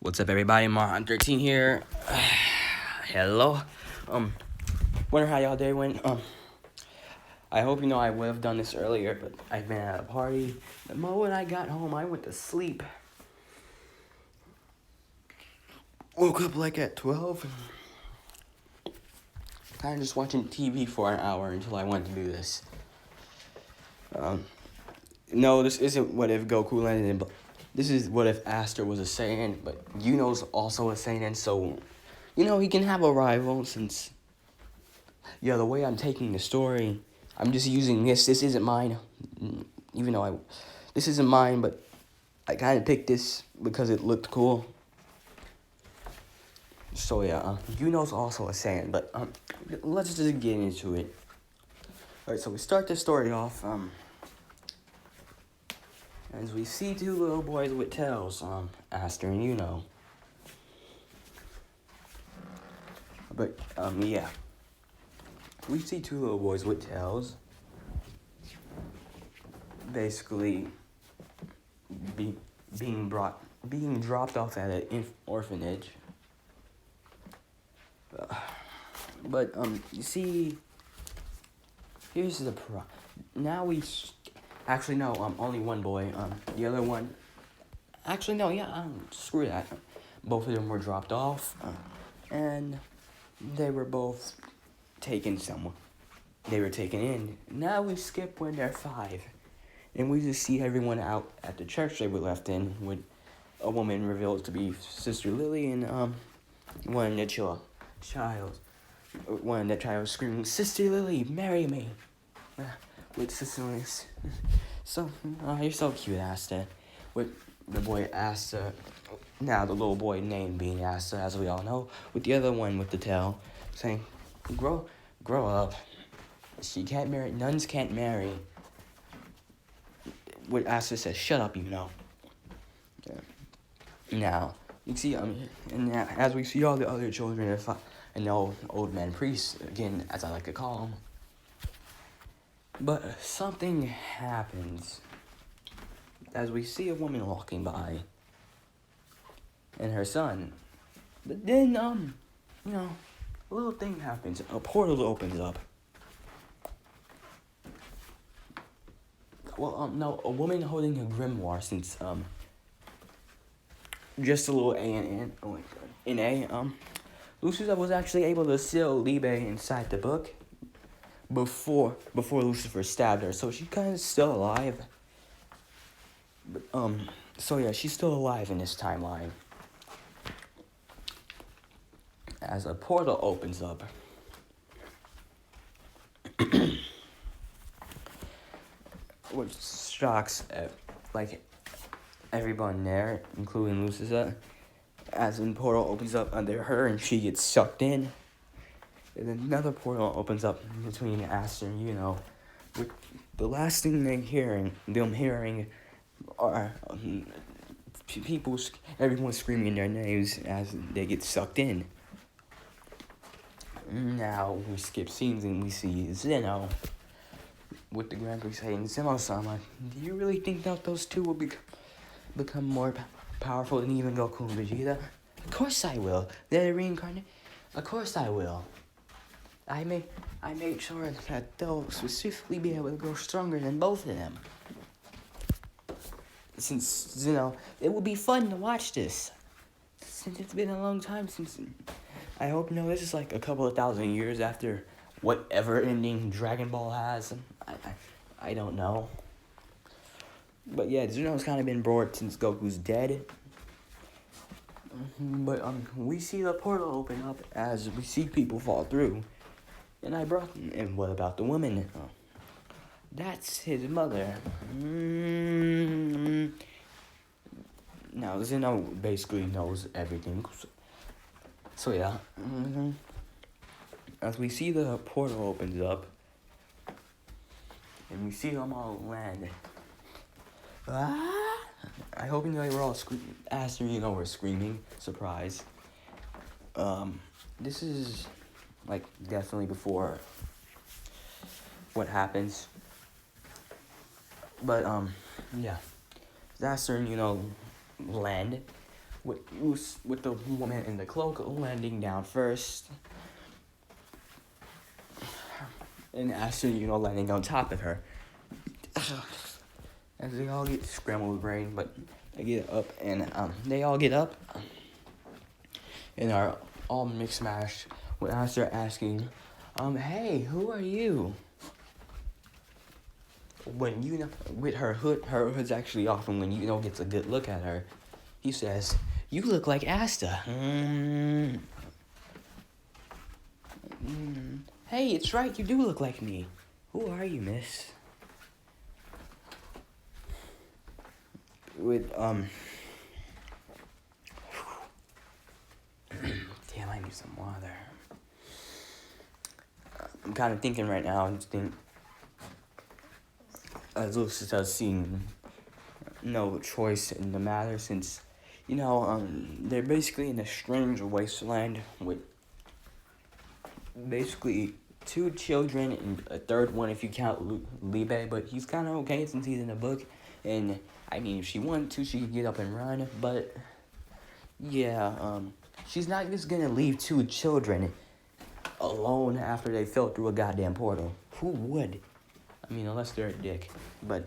What's up, everybody? Mon 13 here. Hello. Wonder how y'all day went. I hope you know I would have done this earlier, but I've been at a party. The moment I got home, I went to sleep. Woke up like at 12. Kind of just watching TV for an hour until I went to do this. No, this isn't what if Goku landed in. This is what if Asta was a Saiyan, but Yuno's also a Saiyan, so he can have a rival since. Yeah, the way I'm taking the story, I'm just using this. This isn't mine, even though this isn't mine, but I kind of picked this because it looked cool. So yeah, Yuno's also a Saiyan, but let's just get into it. All right, so we start the story off. As we see two little boys with tails, Asta and Yuno. But yeah. We see two little boys with tails basically being dropped off at an orphanage. But you see, here's the now we actually no, only one boy. The other one, actually no, yeah, screw that. Both of them were dropped off, and they were both taken somewhere. They were taken in. Now we skip when they're 5. And we just see everyone out at the church they were left in with a woman revealed to be Sister Lily and one of the child. One of the child screaming, "Sister Lily, marry me!" With Sister Lily. So, you're so cute, Asta. With the boy Asta, now the little boy named being Asta, as we all know. With the other one with the tail, saying, Grow up. She can't marry. Nuns can't marry. What Asta says, "Shut up, Yeah. Now you see, and now, as we see all the other children and the old man priests again, as I like to call them. But something happens as we see a woman walking by and her son. But then a little thing happens. A portal opens up. Well, no, a woman holding a grimoire since, just a little Lucifer was actually able to seal Libe inside the book before Lucifer stabbed her, so she's kind of still alive. But, so yeah, she's still alive in this timeline. As a portal opens up. Which shocks, everyone there, including Lucifer, as a portal opens up under her and she gets sucked in. And another portal opens up between Asta and With the last thing them hearing are everyone screaming their names as they get sucked in. Now we skip scenes and we see Zeno with the Grand Prix saying, "Zeno-sama, do you really think that those two will become more powerful than even Goku and Vegeta?" "Of course I will. They're reincarnated. Of course I will. I made sure that they'll specifically be able to grow stronger than both of them. Since, it will be fun to watch this. Since it's been a long time since... I hope, this is like a couple of thousand years after whatever ending Dragon Ball has. I don't know. But yeah, Zeno's kind of been bored since Goku's dead. But we see the portal open up as we see people fall through. And what about the woman? That's his mother. Now, Zeno basically knows everything. So yeah. As we see the portal opens up, and we see them all land. I hope they were all screaming. Asta, we're screaming. Surprise. This is, definitely before what happens. But, yeah. Asta and, land. with the woman in the cloak landing down first, and Asta, landing on top of her. As they all get scrambled brain, but they get up, and they all get up, and are all mixed mash. When Asta asking, hey, who are you? When with her hood's actually off, and when gets a good look at her, he says, "You look like Asta." Hey, it's right, you do look like me. Who are you, miss? With damn, I need some water. I'm kind of thinking right now. I just think, as Lucy does seem no choice in the matter, since they're basically in a strange wasteland with basically 2 children and a third one if you count Libe, but he's kind of okay since he's in the book. And I mean, if she wanted to, she could get up and run, but yeah, she's not just gonna leave 2 children alone after they fell through a goddamn portal. Who would? I mean, unless they're a dick, but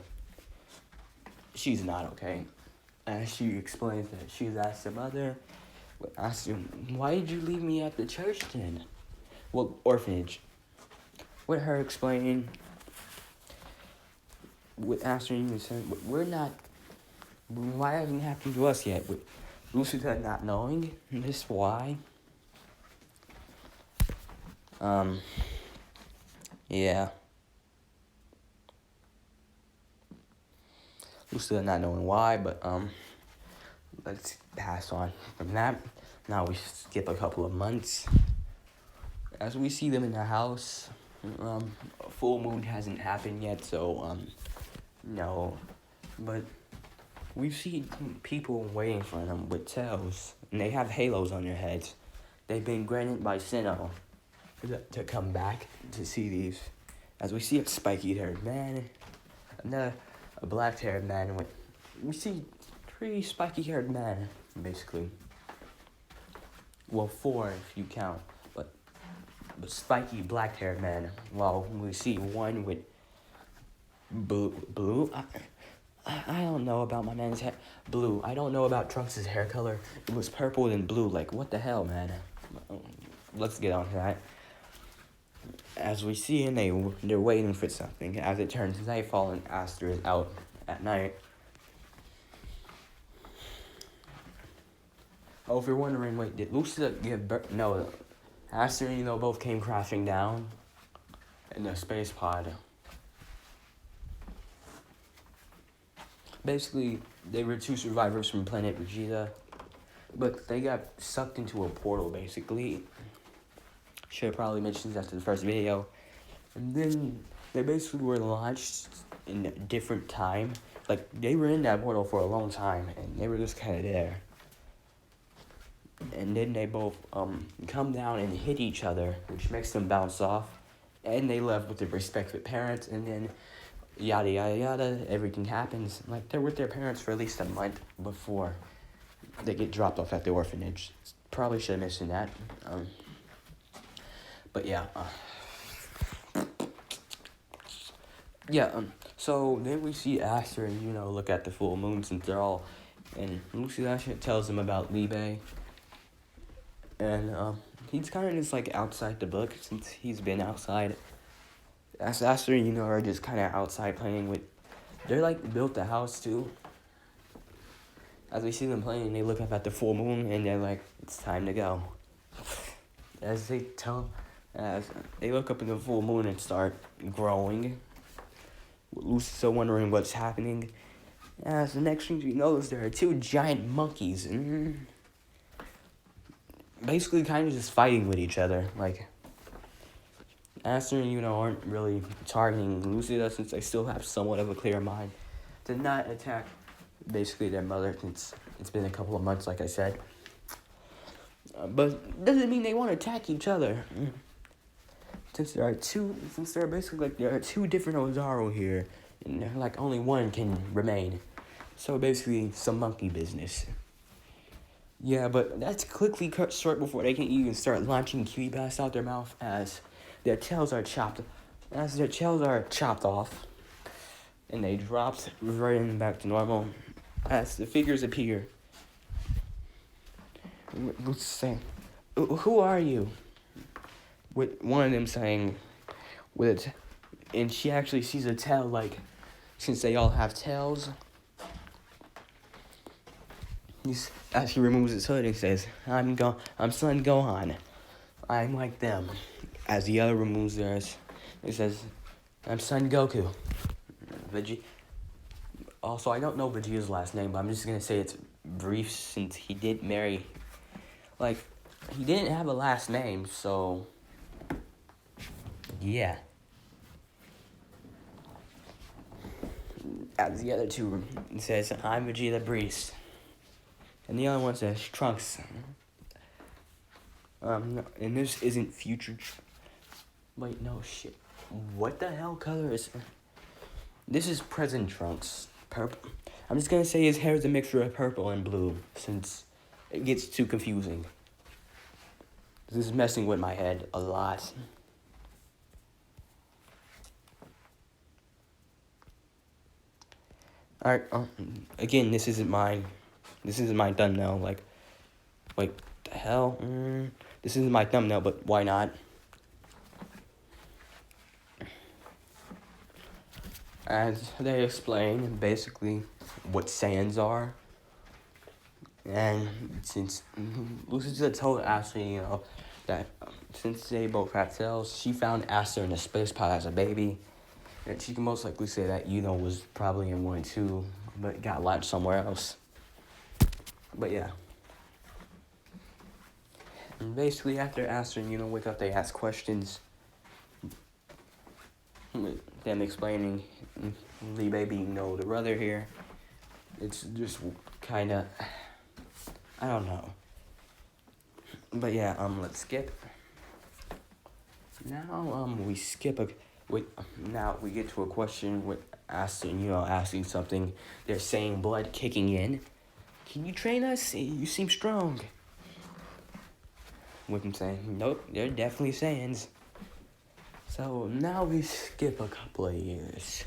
she's not okay. And she explains that she's asked her mother, asked him, why did you leave me at the church then? Well, orphanage. With her explaining, with answering and saying, we're not, why hasn't it happened to us yet? With Lucita not knowing this why. Yeah. Lucita not knowing why, but, let's pass on from that. Now we skip a couple of months. As we see them in the house, a full moon hasn't happened yet, so, no. But we see people waiting for them with tails, and they have halos on their heads. They've been granted by Sinnoh to come back to see these. As we see a spiky-haired man, and a black-haired man we see 3 spiky-haired men, basically. Well, 4 if you count, but spiky black-haired man. While we see one with blue. I don't know about my man's hair. Blue. I don't know about Trunks' hair color. It was purple and blue. Like, what the hell, man? Let's get on to that. As we see, and they're waiting for something. As it turns nightfall and Aster is out at night. Oh, if you're wondering, wait, did Lucida give birth? No, Aster and both came crashing down in the space pod. Basically, they were 2 survivors from planet Vegeta, but they got sucked into a portal, basically. Should have probably mentioned that to the first video. And then they basically were launched in a different time. Like, they were in that portal for a long time, and they were just kind of there. And then they both come down and hit each other, which makes them bounce off. And they left with their respective parents, and then yada yada yada, everything happens. Like, they're with their parents for at least a month before they get dropped off at the orphanage. Probably should have mentioned that. But yeah. So then we see Aster and look at the full moon since they're all, and Lucy actually tells them about Libe. And he's kind of just like outside the book since he's been outside. Aster and are just kind of outside playing with. They're like built the house too. As we see them playing, they look up at the full moon and they're like, it's time to go. As they look up in the full moon and start growing. Lucy's still wondering what's happening. As the next thing she knows, there are 2 giant monkeys. And basically kind of just fighting with each other. Like, Aster and aren't really targeting Lucida since they still have somewhat of a clear mind to not attack basically their mother since it's been a couple of months, like I said. But doesn't mean they want to attack each other. Since there are 2, there are 2 different Ozaru here, and they're like only one can remain. So basically, some monkey business. Yeah, but that's quickly cut short before they can even start launching ki blasts out their mouth as their tails are chopped off, and they dropped right in back to normal as the figures appear. Let's say, who are you? With one of them saying, with, and she actually sees a tail, like, since they all have tails. As he removes his hood, he says, I'm Son Gohan. I'm like them. As the other removes theirs, he says, I'm Son Goku. Also, I don't know Vegeta's last name, but I'm just gonna say it's brief since he did marry. Like, he didn't have a last name, so yeah. As the other two, he says, I'm Vegeta Breeze. And the other one says, Trunks. No, and this isn't future. Wait, no, shit. What the hell color is. This is present Trunks. Purple. I'm just gonna say his hair is a mixture of purple and blue, since it gets too confusing. This is messing with my head a lot. Alright, again, this isn't my thumbnail, like, wait, the hell? This isn't my thumbnail, but why not? As they explain, basically, what Saiyans are. And since Lucida told Asta, that since they both have tails, she found Asta in a space pod as a baby. And she can most likely say that was probably in 1 too, but got lodged somewhere else. But yeah. And basically, after Asta and wake up, they ask questions. Them explaining the baby, the brother here. It's just kind of, I don't know. But yeah, let's skip. Now, we skip now we get to a question with asking, asking something. They're saying blood kicking in. Can you train us? You seem strong. With them saying, nope, they're definitely Saiyans. So now we skip a couple of years.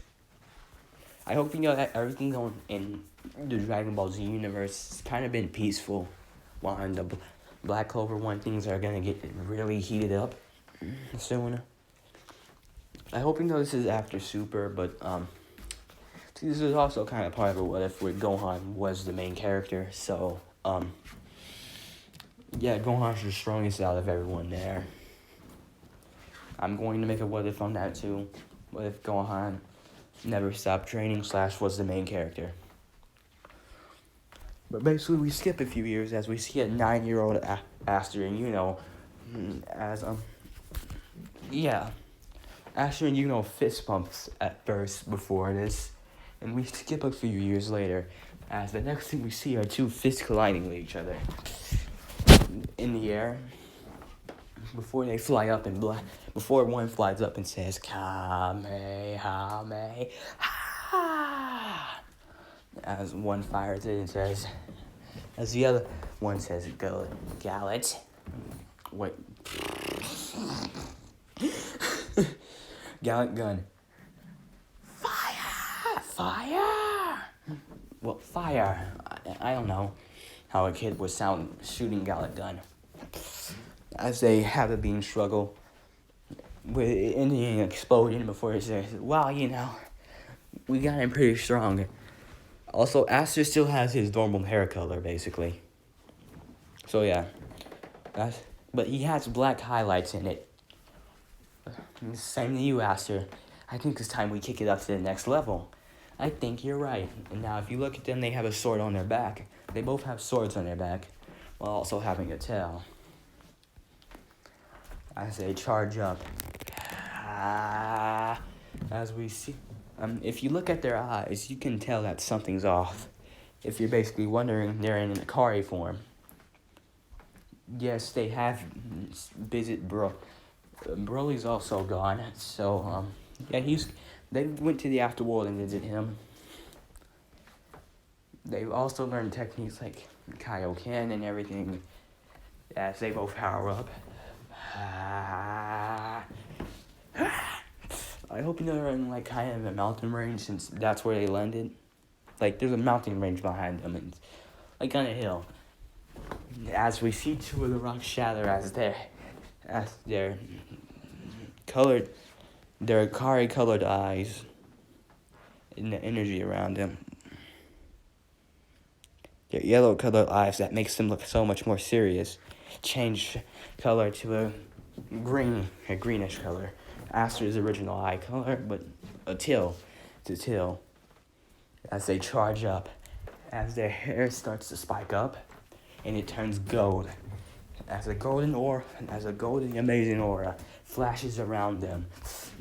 I hope that everything in the Dragon Ball Z universe has kind of been peaceful. While in the Black Clover one, things are gonna get really heated up soon. I hope this is after Super, but this is also kind of part of a what if where Gohan was the main character. So yeah, Gohan's the strongest out of everyone there. I'm going to make a what if on that too. What if Gohan never stopped training / was the main character? But basically, we skip a few years as we see a 9-year-old Aster, and as yeah, Aster and fist bumps at first before this, and we skip a few years later, as the next thing we see are two fists colliding with each other in the air. Before they fly up before one flies up and says Kamehameha, as one fires it and says, as the other one says Gallet. Wait. Gallet gun. Fire! Well, fire. I don't know how a kid would sound shooting Gallet gun. As they have a beam struggle with Indian exploding before it says, wow, we got him pretty strong. Also, Aster still has his normal hair color, basically. So yeah, but he has black highlights in it. Same to you, Aster. I think it's time we kick it up to the next level. I think you're right. And now if you look at them, they have a sword on their back. They both have swords on their back, while also having a tail. As they charge up. As we see, if you look at their eyes, you can tell that something's off. If you're basically wondering, they're in Akari form. Yes, they have visit Broly's also gone, so yeah, they went to the afterworld and visited him. They've also learned techniques like Kaioken and everything as they both power up. I hope they're in like kind of a mountain range since that's where they landed. Like there's a mountain range behind them and like on a hill. As we see two of the rocks shatter as their colored, their Kari colored eyes and the energy around them. Their yellow colored eyes that makes them look so much more serious change color to a greenish color. Aster's original eye color, but a teal as they charge up, as their hair starts to spike up, and it turns gold. As a golden amazing aura flashes around them,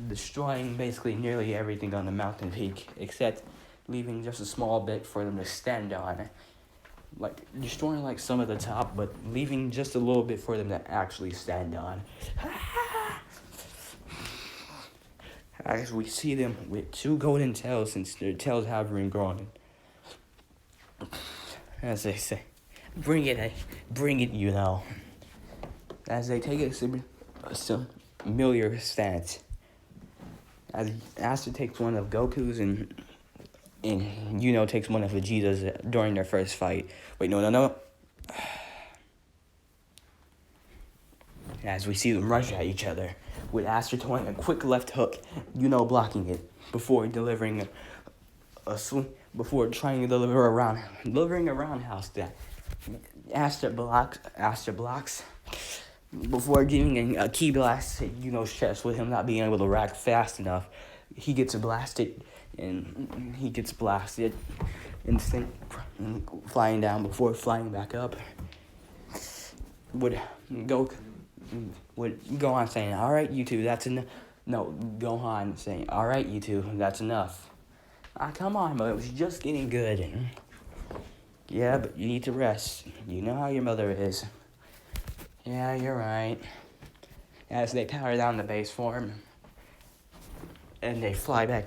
destroying basically nearly everything on the mountain peak, except leaving just a small bit for them to stand on. Like, destroying like some of the top, but leaving just a little bit for them to actually stand on. As we see them with two golden tails since their tails have been growing. As they say, bring it, you know. As they take a familiar stance. As Asta takes one of Goku's and takes one of Vegeta's during their first fight. Wait, no. As we see them rush at each other, with Asta throwing a quick left hook, blocking it before delivering before trying to delivering a roundhouse that Asta blocks before giving a key blast to chest with him not being able to rack fast enough. He gets blasted and flying down before flying back up. Would Gohan saying, "All right, you two, that's enough." No, Gohan saying, "All right, you two, that's enough." Come on, but it was just getting good. Yeah, but you need to rest. You know how your mother is. Yeah, you're right. As they power down the base form, and they fly back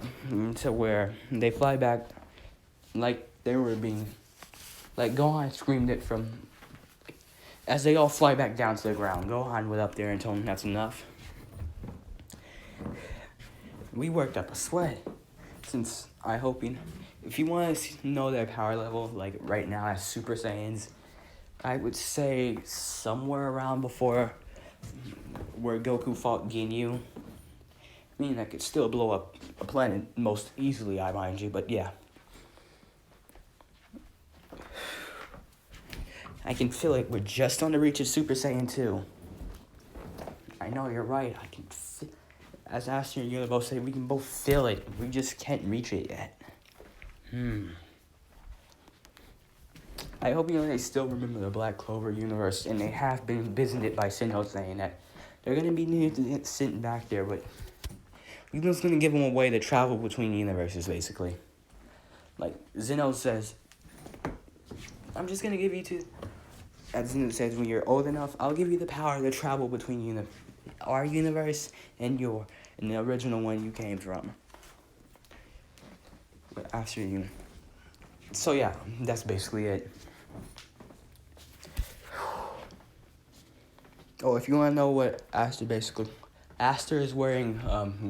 like they were being, like Gohan screamed it from. As they all fly back down to the ground, Gohan went up there and told him that's enough. We worked up a sweat. Since if you want to know their power level, like right now as Super Saiyans, I would say somewhere around before where Goku fought Ginyu. I mean, that could still blow up a planet most easily, I mind you, but yeah. I can feel it. We're just on the reach of Super Saiyan 2. I know, you're right. I can as Aster and you both say, we can both feel it. We just can't reach it yet. I hope they still remember the Black Clover universe, and they have been visited by Sinnoh saying that they're going to be sitting back there, but we're just going to give them a way to travel between universes, basically. Like, Sinnoh says, I'm just going to give you to... As Sinnoh says, when you're old enough, I'll give you the power to travel between our universe and the original one you came from. But after you... So yeah, that's basically it. Oh, if you want to know what Aster is wearing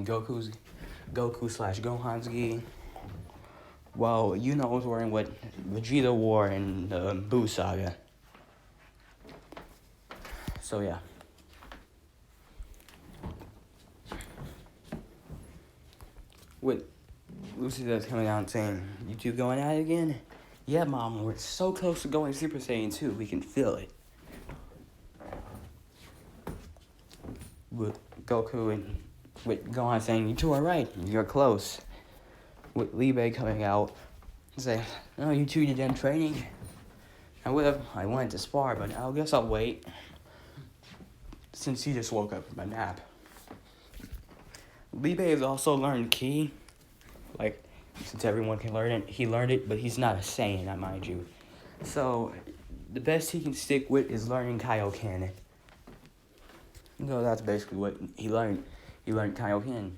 Goku/Gohan's gi, while is wearing what Vegeta wore in the Buu Saga. So yeah. With Lucy that's coming out and saying, "You two going at it again?" Yeah, Mom, we're so close to going Super Saiyan 2, we can feel it. With Goku and with Gohan saying, "You two are right, you're close." With Libe coming out and saying, "Oh, you two did done training." I wanted to spar, but I guess I'll wait. Since he just woke up from a nap. Libe has also learned Ki. Like, since everyone can learn it, he learned it, but he's not a Saiyan, mind you. So, the best he can stick with is learning Kaioken. So that's basically what he learned. He learned Kaioken.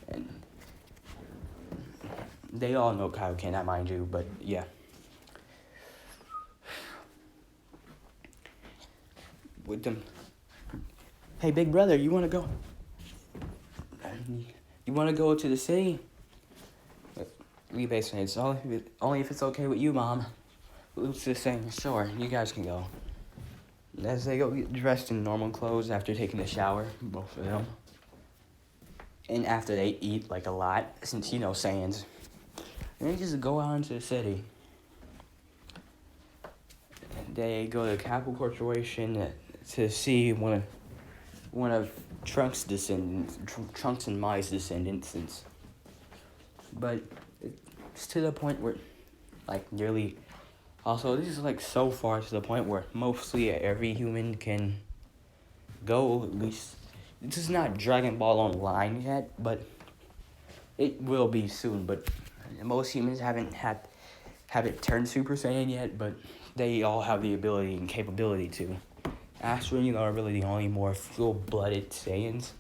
And They all know Kaioken, mind you, but yeah. With them. Hey, big brother, you wanna go? You wanna go to the city? Libe says, only if it's okay with you, Mom. Luke's just saying, sure, you guys can go. As they go get dressed in normal clothes after taking a shower, both of them. And after they eat, like, a lot, since, Saiyans. And they just go out into the city. They go to the Capital Corporation to see one of Trunks' descendants, Trunks and Mai's descendants, but it's to the point where, like, nearly, also, this is, like, so far to the point where mostly every human can go, at least. This is not Dragon Ball Online yet, but it will be soon, but most humans haven't turned Super Saiyan yet, but they all have the ability and capability to. Astra and are really the only more full-blooded Saiyans.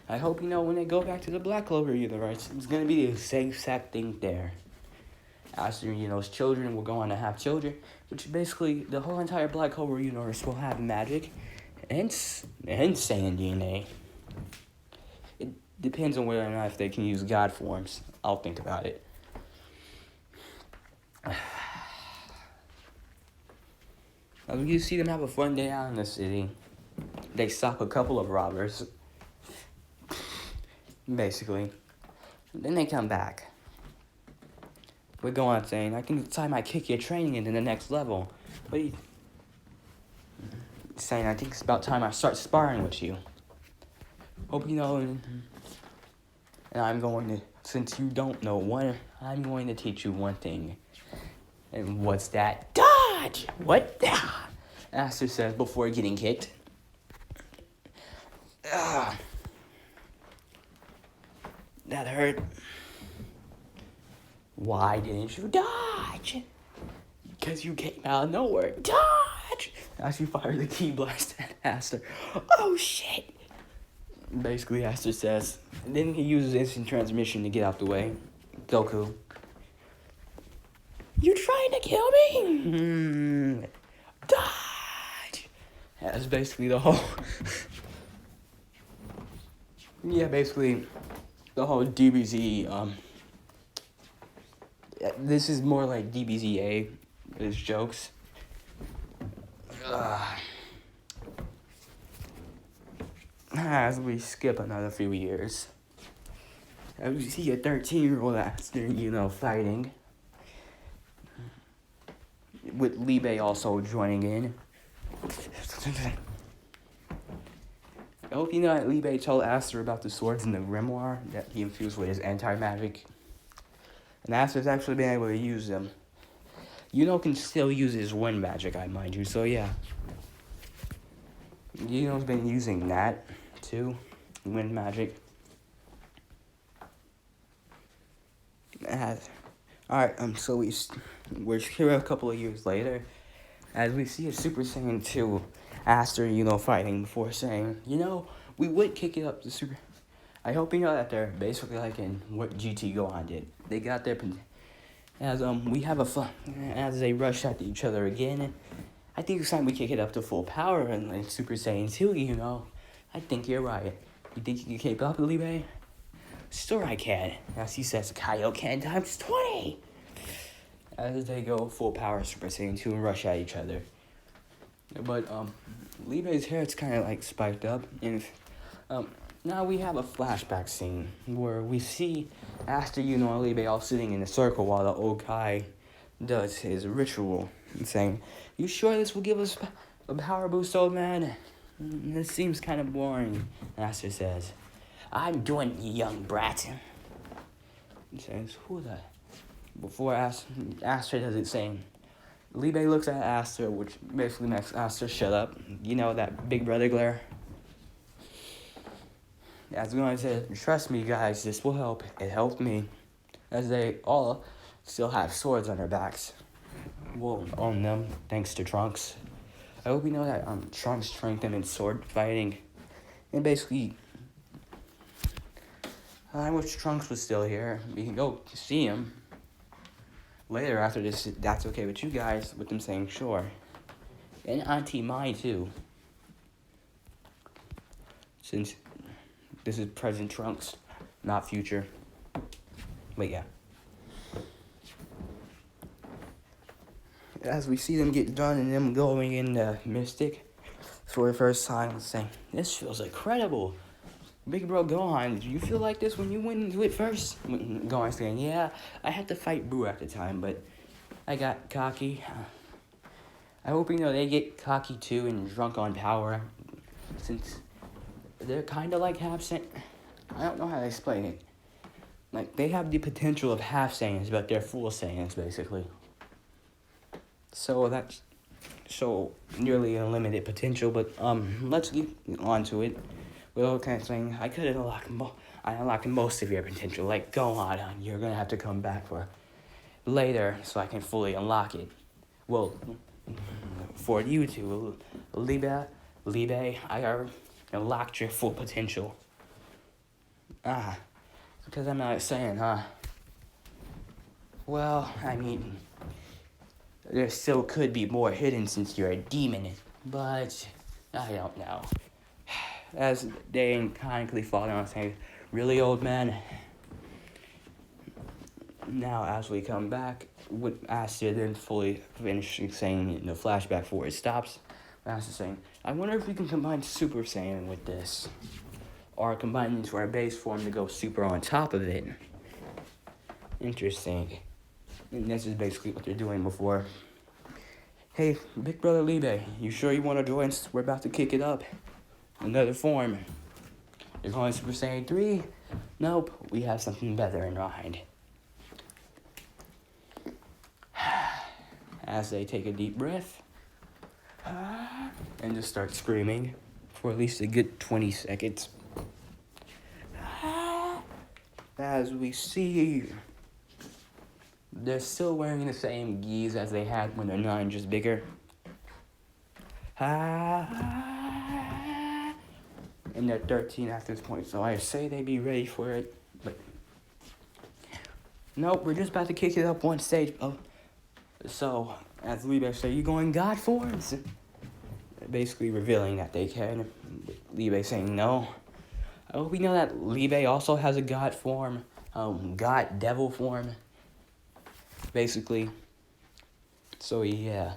I hope, when they go back to the Black Clover universe, it's going to be the same exact thing there. Astra and children will go on to have children, which basically the whole entire Black Clover universe will have magic and Saiyan DNA. It depends on whether or not if they can use God forms. I'll think about it. As you see them have a fun day out in the city, they stop a couple of robbers, basically. Then they come back. We go on saying, I think it's time I kick your training into the next level. But he's saying, I think it's about time I start sparring with you. Hope you know, and I'm going to, since you don't know one, I'm going to teach you one thing. And what's that? Dodge! What? Aster says before getting kicked. That hurt. Why didn't you dodge? Because you came out of nowhere. Dodge! As you fire the key blast at Aster. Oh shit! Basically, Aster says. Then he uses instant transmission to get out the way. Goku. You trying to kill me? Dodge! That's basically the whole... yeah, basically the whole DBZ, this is more like DBZA, his jokes. As we skip another few years. As we see a 13-year-old Aster, fighting. With Libe also joining in. I hope that Libe told Aster about the swords in the grimoire that he infused with his anti-magic. And Aster's actually been able to use them. Can still use his wind magic, I mind you, so yeah. Yuno's been using that, too. Wind magic. Alright, so we're here a couple of years later, as we see a Super Saiyan 2 Aster, fighting before saying, we would kick it up to Super... I hope that they're basically like in what GT Gohan did. They got their... As we have a fun... As they rush at each other again, I think it's time we kick it up to full power and like Super Saiyan 2, I think you're right. You think you can keep up, Libe? Sure I can. As he says, Kaioken times 20! As they go full power Super Saiyan 2 and rush at each other. But, Libe's hair is kind of, like, spiked up. And, now we have a flashback scene where we see Aster, and Libe all sitting in a circle while the old guy does his ritual. And saying, you sure this will give us a power boost, old man? This seems kind of boring, Aster says. I'm doing it, you young brat. He says, who the... Before Aster does it, saying, Libe looks at Aster, which basically makes Aster shut up. That big brother glare. As going to say, trust me, guys, this will help. It helped me. As they all still have swords on their backs. Well, on them, thanks to Trunks. I hope that Trunks trained them in sword fighting. And basically... I wish Trunks was still here. We can go see him. later after this, that's okay with you guys, with them saying sure. And Auntie Mai too. Since this is present Trunks, not future. But yeah. As we see them get done and them going into Mystic for the first time, saying, this feels incredible. Big bro Gohan, did you feel like this when you went into it first? Gohan saying, yeah, I had to fight Boo at the time, but I got cocky. I hope they get cocky too and drunk on power, since they're kind of like half Saiyans. I don't know how to explain it. Like, they have the potential of half Saiyans, but they're full Saiyans, basically. So that's nearly unlimited potential, but let's get on to it. Well, kind of saying, I could unlock most of your potential. Like, Gohan, you're gonna have to come back for later so I can fully unlock it. Well, for you two, Libe, I unlocked your full potential. Because I'm not saying, huh? Well, I mean, there still could be more hidden since you're a demon, but I don't know. As they kindly fall down and say, really, old man? Now, as we come back, with Asta then fully finishing saying the flashback before it stops, Asta saying, I wonder if we can combine Super Saiyan with this. Or combine it into our base form to go super on top of it. Interesting. And this is basically what they're doing before. Hey, big brother Libe, you sure you want to join us? We're about to kick it up. Another form. You're calling Super Saiyan 3? Nope, we have something better in mind. As they take a deep breath. And just start screaming for at least a good 20 seconds. As we see, they're still wearing the same gis as they had when they're 9, just bigger. And they're 13 at this point, so I say they be ready for it, but nope, we're just about to kick it up one stage. So, as Libe say, you going God forms? Basically revealing that they can. Libe saying no. I hope we know that Libe also has a God form, God devil form, basically. So yeah,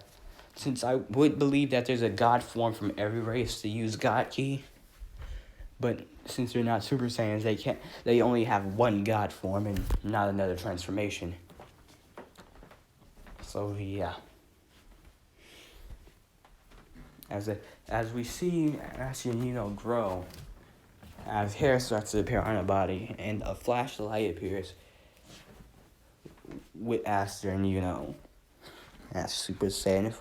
since I would believe that there's a God form from every race to use God Ki, but since they're not Super Saiyans, they only have one God form and not another transformation. So yeah. As we see Ascension grow, as hair starts to appear on her body, and a flashlight appears with Aster and as Super Saiyan.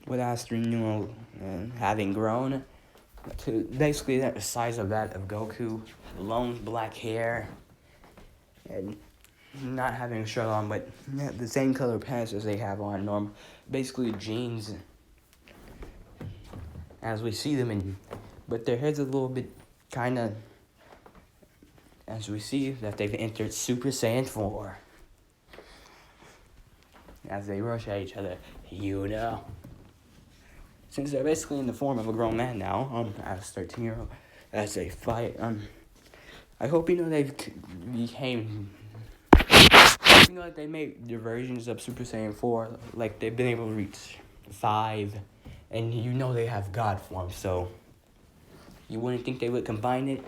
With Aster and having grown to basically the size of that of Goku, long black hair, and not having a shirt on, but the same color pants as they have on normal, basically jeans. As we see them but their heads a little bit kind of, as we see that they've entered Super Saiyan 4. As they rush at each other, Since they're basically in the form of a grown man now, as 13-year-old, as they fight, I hope they've became, like they made their versions of Super Saiyan 4, like they've been able to reach 5, and they have God form, so you wouldn't think they would combine it.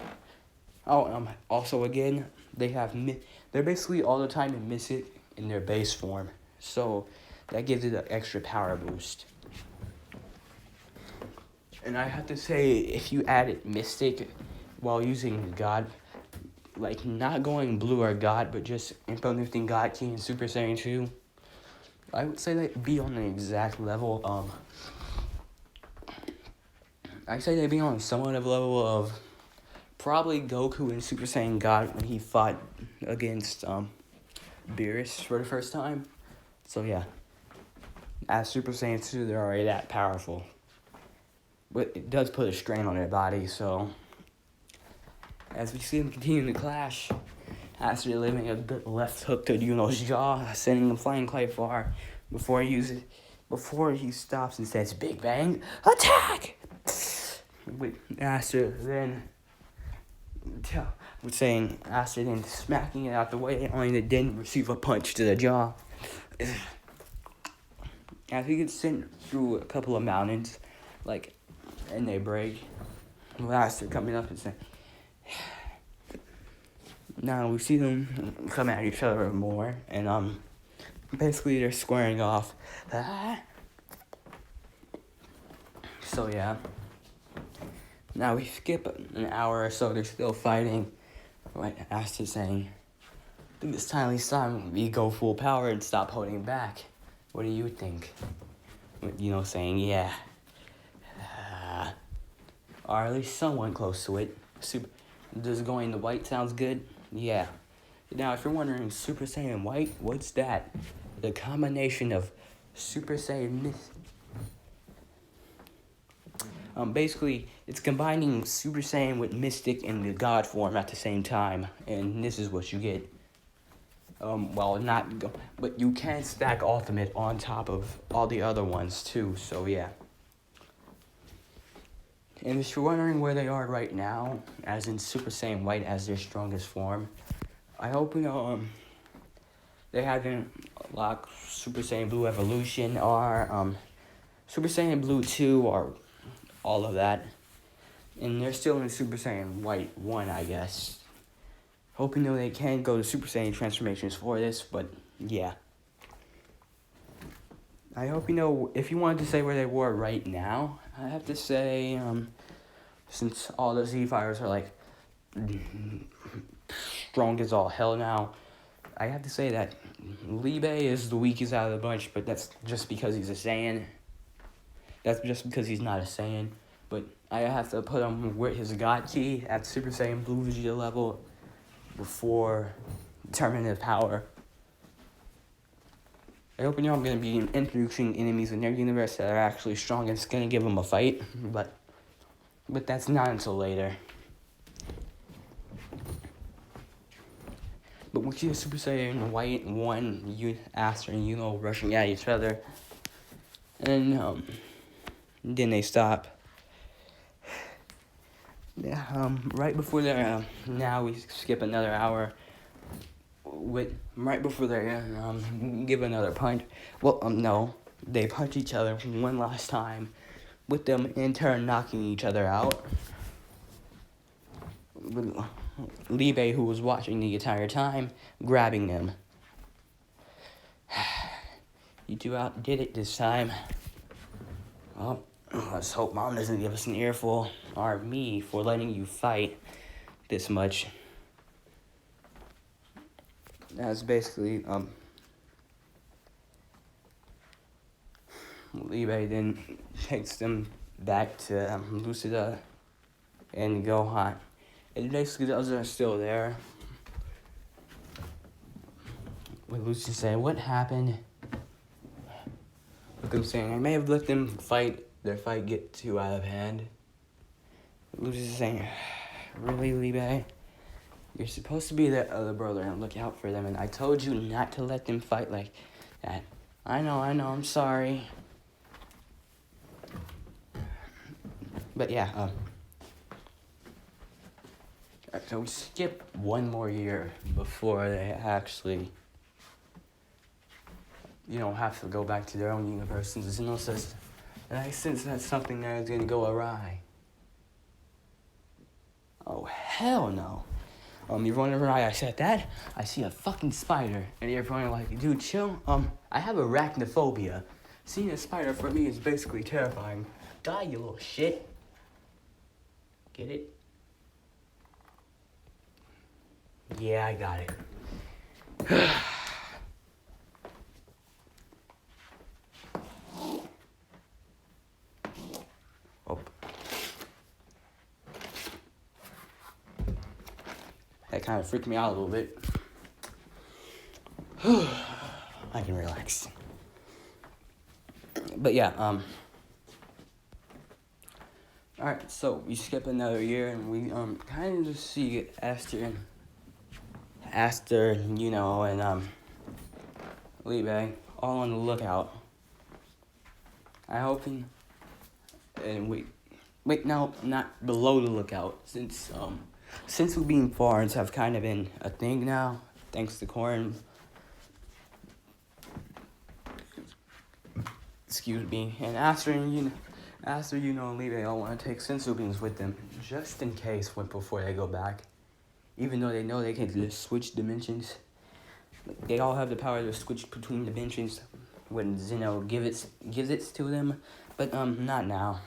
Also again, they're basically all the time in Mystic in their base form, so that gives it an extra power boost. And I have to say, if you added Mystic while using God, like not going blue or God, but just implementing God Ki and Super Saiyan 2, I would say they'd be on the exact level. I'd say they'd be on somewhat of a level of probably Goku and Super Saiyan God when he fought against Beerus for the first time. So yeah, as Super Saiyan 2, they're already that powerful. But it does put a strain on their body, so as we see them continue to clash, After delivering a good left hook to Yuno's jaw, sending him flying quite far before he stops and says, "Big Bang, attack!" With Aster then smacking it out the way, only to then receive a punch to the jaw. As he gets sent through a couple of mountains, and they break, with Aster coming up and saying, now we see them come at each other more, and basically they're squaring off. So yeah. Now we skip an hour or so, they're still fighting. Right, Aster saying, I think it's time we go full power and stop holding back. What do you think? Saying, yeah. Or at least someone close to it. Does going to white sounds good? Yeah. Now, if you're wondering, Super Saiyan White, what's that? The combination of Super Saiyan... basically, it's combining Super Saiyan with Mystic and the God form at the same time. And this is what you get. But you can stack Ultimate on top of all the other ones, too. So, yeah. And if you're wondering where they are right now, as in Super Saiyan White as their strongest form, I hope they haven't locked Super Saiyan Blue Evolution or Super Saiyan Blue 2 or all of that. And they're still in Super Saiyan White 1, I guess. Hoping they can go to Super Saiyan transformations for this, but yeah. I hope if you wanted to say where they were right now, I have to say, since all the Z-Fighters are strong as all hell now, I have to say that Libe is the weakest out of the bunch, but that's just because he's a Saiyan. That's just because he's not a Saiyan. But I have to put him with his God Key at Super Saiyan Blue Vegeta level before determinative power. I hope I'm going to be introducing enemies in their universe that are actually strong and it's going to give them a fight, but that's not until later. But we see Super Saiyan White 1, Aster and rushing at each other, and then they stop. Yeah, right before they're now we skip another hour. Right before they give another punch. Well, no, they punch each other one last time, with them in turn knocking each other out. With Libe, who was watching the entire time, grabbing them. You two outdid it this time. Well, let's hope Mom doesn't give us an earful, or me, for letting you fight this much. That's basically, Libe then takes them back to Lucida and Gohan. And basically the others are still there. With Lucida saying, what happened? With them saying, I may have let them their fight get too out of hand. Lucida saying, really, Libe? You're supposed to be their other brother and look out for them, and I told you not to let them fight like that. I know, I'm sorry. But yeah, so we skip one more year before they actually, have to go back to their own universe, and Zeno says, and I sense that's something that is going to go awry. Oh, hell no. You're wondering why I said that? I see a fucking spider. And you're probably like, dude, chill. I have arachnophobia. Seeing a spider for me is basically terrifying. Die, you little shit. Get it? Yeah, I got it. That kind of freaked me out a little bit. I can relax. But yeah, alright, so we skip another year and we kind of just see Aster and Aster, and Libe, all on the lookout. I hope and wait, no, not below the lookout, since sensu beam farms have kind of been a thing now, thanks to Corn. Excuse me, and Aster and Libe all want to take sensu beams with them, just in case before they go back. Even though they know they can just switch dimensions, they all have the power to switch between dimensions when Zeno gives it to them, but not now.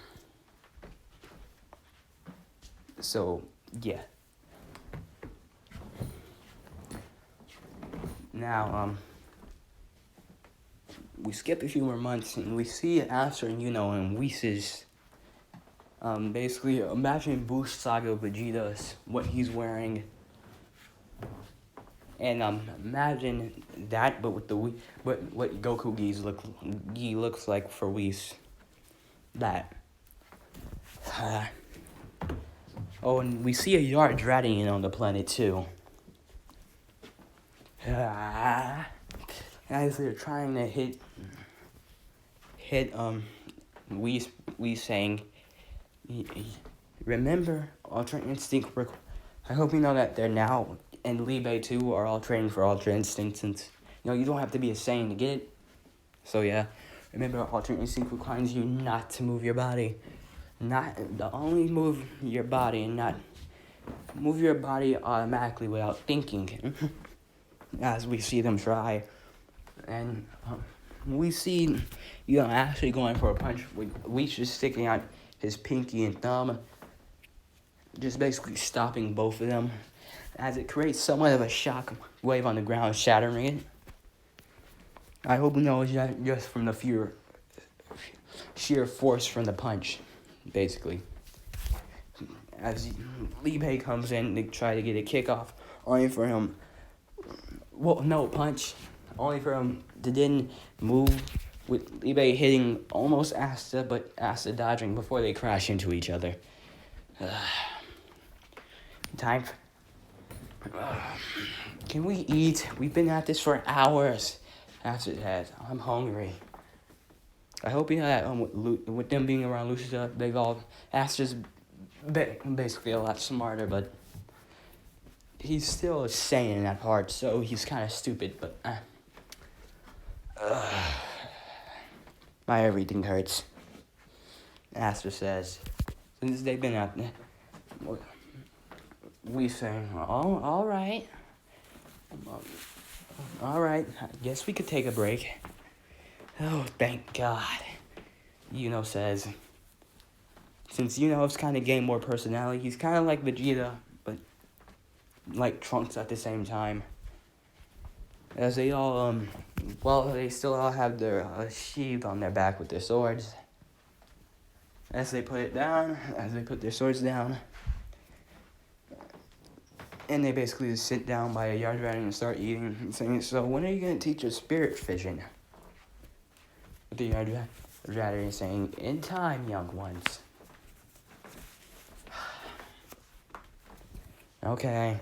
So yeah. Now we skip a few more months and we see Aster and and Whis' basically imagine Boost Saga Vegeta's what he's wearing. And imagine that, but with what Goku Gi looks like for Whis. That. Oh, and we see a Yard Dradian on the planet too. As they're trying to hit Whis saying, remember Ultra Instinct. I hope you know that they're now. And Libe too are all training for Ultra Instinct, since you don't have to be a Saiyan to get it. So yeah, remember Ultra Instinct requires you not to move your body, only move your body and not move your body automatically without thinking. As we see them try, and we see actually going for a punch with Whis just sticking out his pinky and thumb, just basically stopping both of them, as it creates somewhat of a shock wave on the ground, shattering it. I hope it's just from the sheer force from the punch, basically. As Libe comes in to try to get a kick off, only for him, punch, only for him to then move, with Libe hitting almost Asta, but Asta dodging before they crash into each other. Time. Can we eat? We've been at this for hours. Asta says, I'm hungry. I hope that with them being around Lucia, they've all Asta's basically a lot smarter, but he's still a Saiyan at heart, so he's kind of stupid, but my everything hurts. Asta says, since they've been out there, we say, oh, all right, I guess we could take a break. Oh, thank God. Says, since has kind of gained more personality, he's kind of like Vegeta, but like Trunks at the same time. As they all, they still all have their sheath on their back with their swords. As they put their swords down, and they basically just sit down by a Yard Dradian and start eating and saying, so when are you going to teach us spirit fission? With the Yard Dradian saying, in time, young ones. Okay,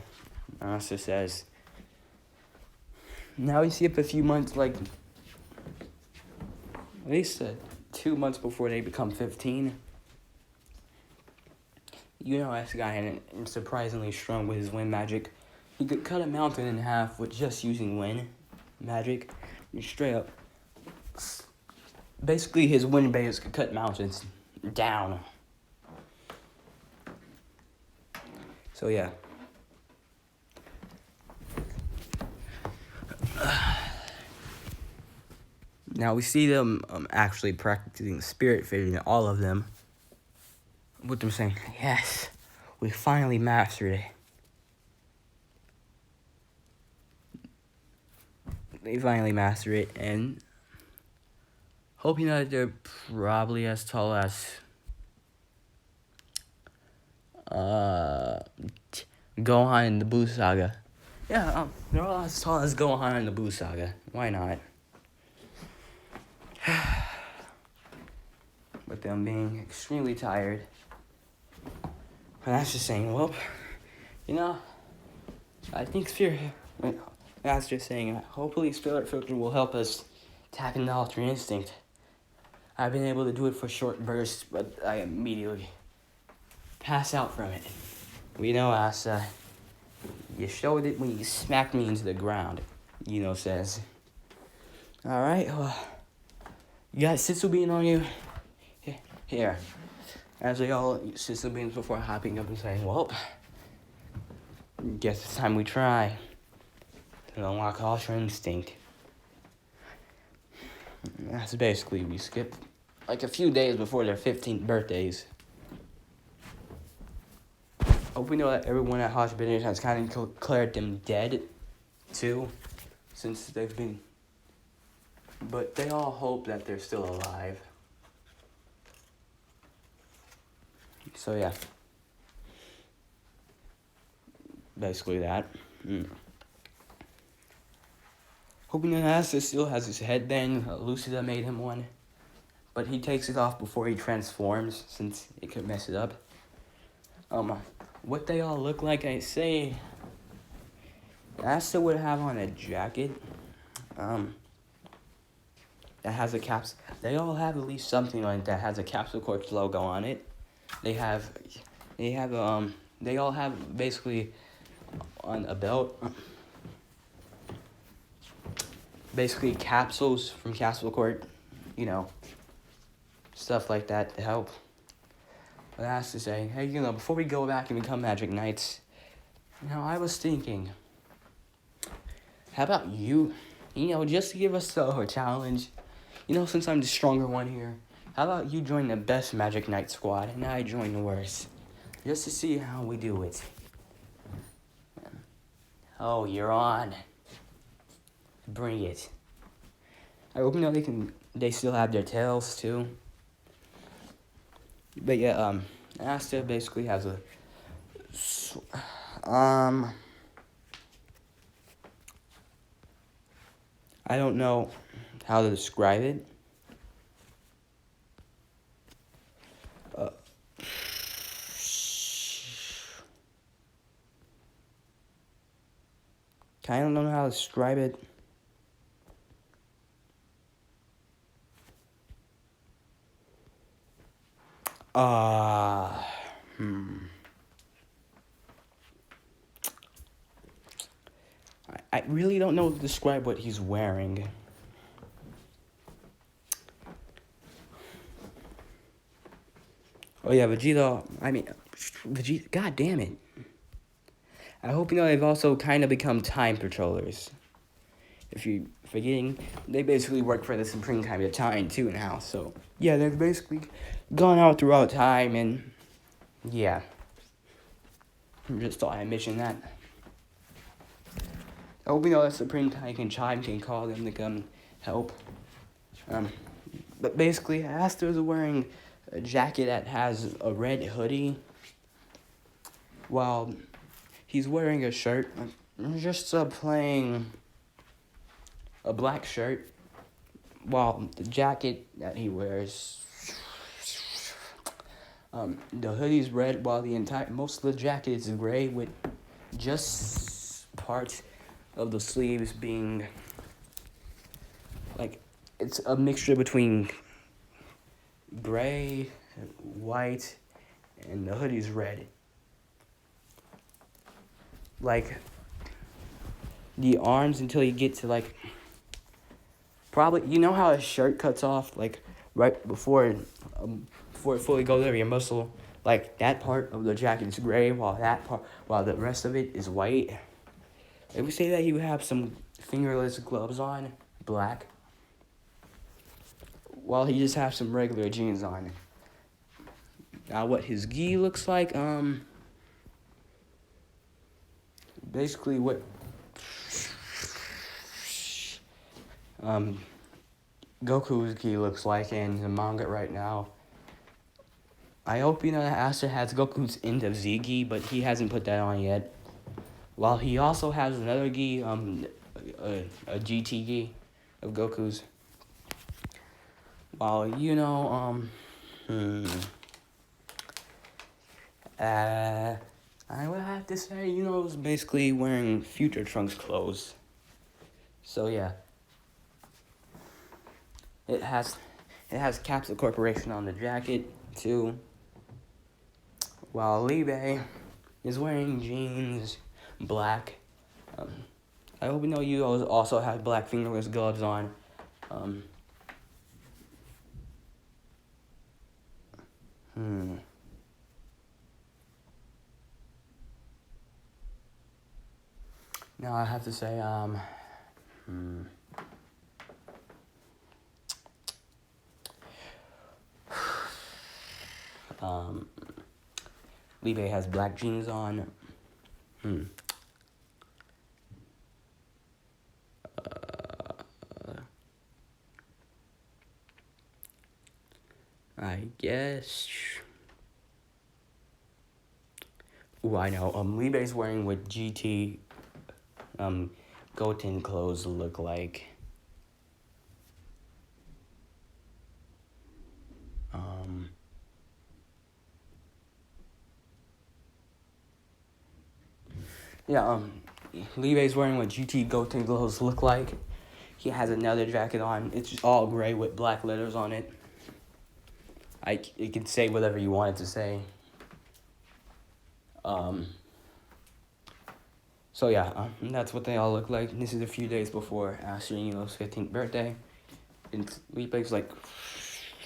Asta says. Now we see up a few months, at least 2 months before they become 15. This guy is surprisingly strong with his wind magic. He could cut a mountain in half with just using wind magic. Straight up. Basically, his wind base could cut mountains down. So, yeah. Now we see them actually practicing spirit fitting, all of them, with them saying, yes, we finally mastered it. They finally mastered it, and hoping that they're probably as tall as Gohan in the Buu Saga. Yeah, they're all as tall as Gohan in the Buu Saga. Why not? With them being extremely tired. And that's just saying, I think That's just saying, hopefully Spirit Filter will help us tap into Ultra Instinct. I've been able to do it for short bursts, but I immediately pass out from it. We know, Asta, you showed it when you smacked me into the ground, says. Alright, well, you got Sizzle Bean on you? Here. As they all eat Sizzle Beans before hopping up and saying, well, guess it's time we try to unlock Ultra Instinct. That's basically, we skip like a few days before their 15th birthdays. Hope we know that everyone at Hage has kind of declared them dead, too, since they've been... But they all hope that they're still alive. So, yeah. Basically that. Hoping that Asta still has his headband. Lucida made him one. But he takes it off before he transforms, since it could mess it up. What they all look like, I say... Asta would have on a jacket. That has a caps. They all have at least something like that has a Capsule Corp logo on it. They all have basically on a belt. Basically capsules from Capsule Corp, stuff like that to help. But I have to say, hey, before we go back and become Magic Knights, I was thinking, how about you, just to give us a challenge, since I'm the stronger one here, how about you join the best Magic Knight squad and I join the worst, just to see how we do it. Oh, you're on. Bring it. I hope they still have their tails too. But yeah, Asta basically has a I don't know how to describe it. I don't know how to describe it. I really don't know to describe what he's wearing. Oh yeah, Vegeta, god damn it. I hope they've also kind of become time patrollers. If you're forgetting, they basically work for the Supreme kind of time too now, so yeah, they've basically gone out throughout time and yeah. Just thought I'd mention that. I hope that Supreme Kai can call them to come help. But basically, Asta's wearing a jacket that has a red hoodie, while he's wearing a shirt, just plain a black shirt, while the jacket that he wears, the hoodie's red, while most of the jacket is gray with just parts of the sleeves being like, it's a mixture between gray, white, and the hoodie's red. Like, the arms until you get to probably, how a shirt cuts off, right before it fully goes over your muscle. Like, that part of the jacket is gray, while the rest of it is white. If we say that you have some fingerless gloves on, black, while he just has some regular jeans on. Now, what his gi looks like, basically what Goku's gi looks like in the manga right now. I hope that Asta has Goku's end of Z gi, but he hasn't put that on yet. While he also has another gi, a GT gi of Goku's. While I would have to say, it was basically wearing Future Trunks clothes. So yeah. It has Capsule Corporation on the jacket too. While Libe is wearing jeans, black. I hope you also have black fingerless gloves on. Now I have to say, Libe has black jeans on. I guess. Ooh, I know. Libe's wearing what GT, Goten clothes look like. Yeah, Libe's wearing what GT Goten clothes look like. He has another jacket on. It's just all gray with black letters on it. It can say whatever you want it to say. So yeah, that's what they all look like. This is a few days before Astorino's 15th birthday. And Libe's like,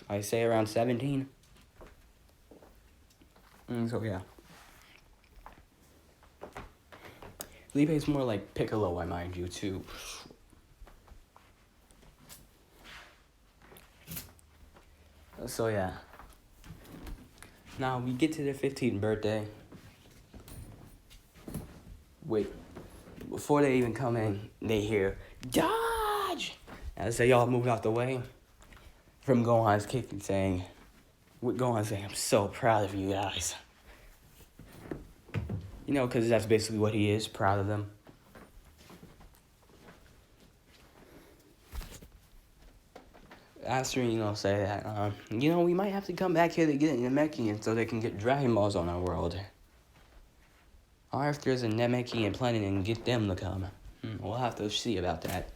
I say around 17. So yeah. Libe's more like Piccolo, I mind you, too. So yeah. Now we get to the 15th birthday. Wait, before they even come in, they hear, "Dodge!" As they all move out the way. From Gohan's kicking saying, I'm so proud of you guys. Because that's basically what he is, proud of them. Aster, say that, we might have to come back here to get Namekian so they can get Dragon Balls on our world. Or if there's a Namekian planet and get them to come. We'll have to see about that.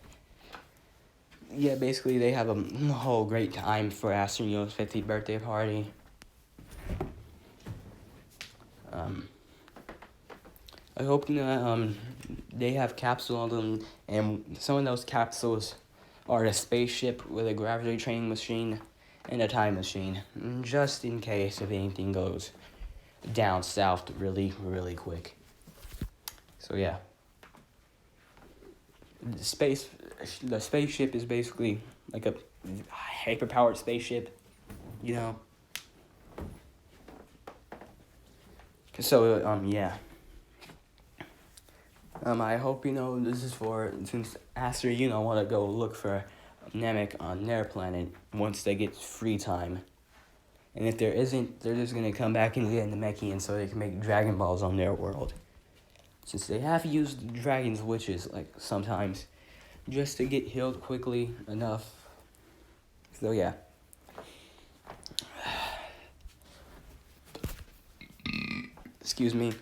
Yeah, basically they have a whole great time for Astorino's 50th birthday party. I hope they have capsules on them, and some of those capsules are a spaceship with a gravity training machine and a time machine, just in case if anything goes down south really, really quick. So yeah. The spaceship is basically like a hyper-powered spaceship, So, yeah. I hope, this is since Aster, want to go look for Namek on their planet once they get free time. And if there isn't, they're just going to come back and get Namekian so they can make Dragon Balls on their world. Since they have used Dragon's Witches, sometimes, just to get healed quickly enough. So, yeah. Excuse me.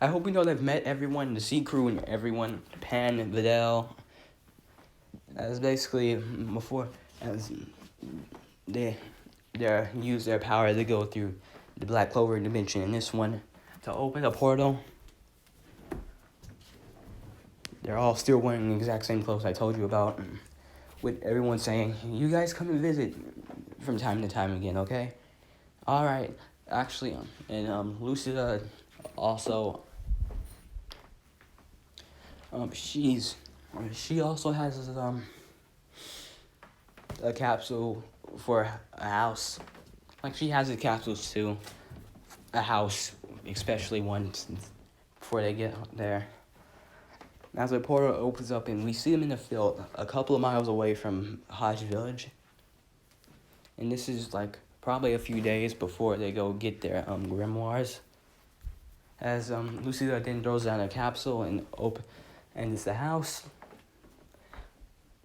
I hope they've met everyone, the Sea Crew and everyone, Pan and Videl. As basically before, as they use their power to go through the Black Clover dimension in this one to open a portal. They're all still wearing the exact same clothes I told you about, with everyone saying, "You guys come and visit from time to time again, okay?" All right. Actually, and Lucida also. She also has a capsule for a house. She has the capsules too. A house, especially once before they get there. As the portal opens up and we see them in the field a couple of miles away from Hage Village. And this is probably a few days before they go get their grimoires. As Lucida then throws down a capsule and it's the house.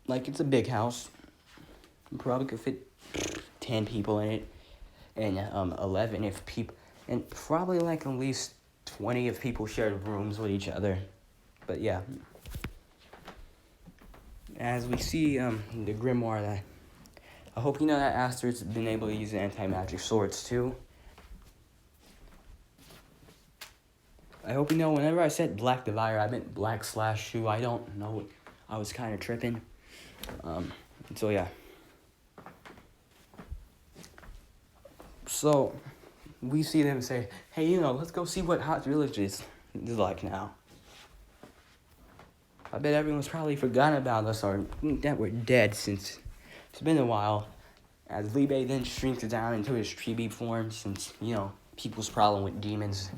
It's a big house. Probably could fit 10 people in it. And 11 if people. And probably at least 20 of people shared rooms with each other. But yeah. As we see the grimoire, that I hope you know that Aster's been able to use anti-magic swords too. I hope you know whenever I said Black Divider, I meant Black/Shoe. I don't know. I was kind of tripping. So yeah. So we see them say, hey, you know, let's go see what Hot Village is like now. I bet everyone's probably forgotten about us or that we're dead since it's been a while. As Libe then shrinks down into his chibi form since, you know, people's problem with demons.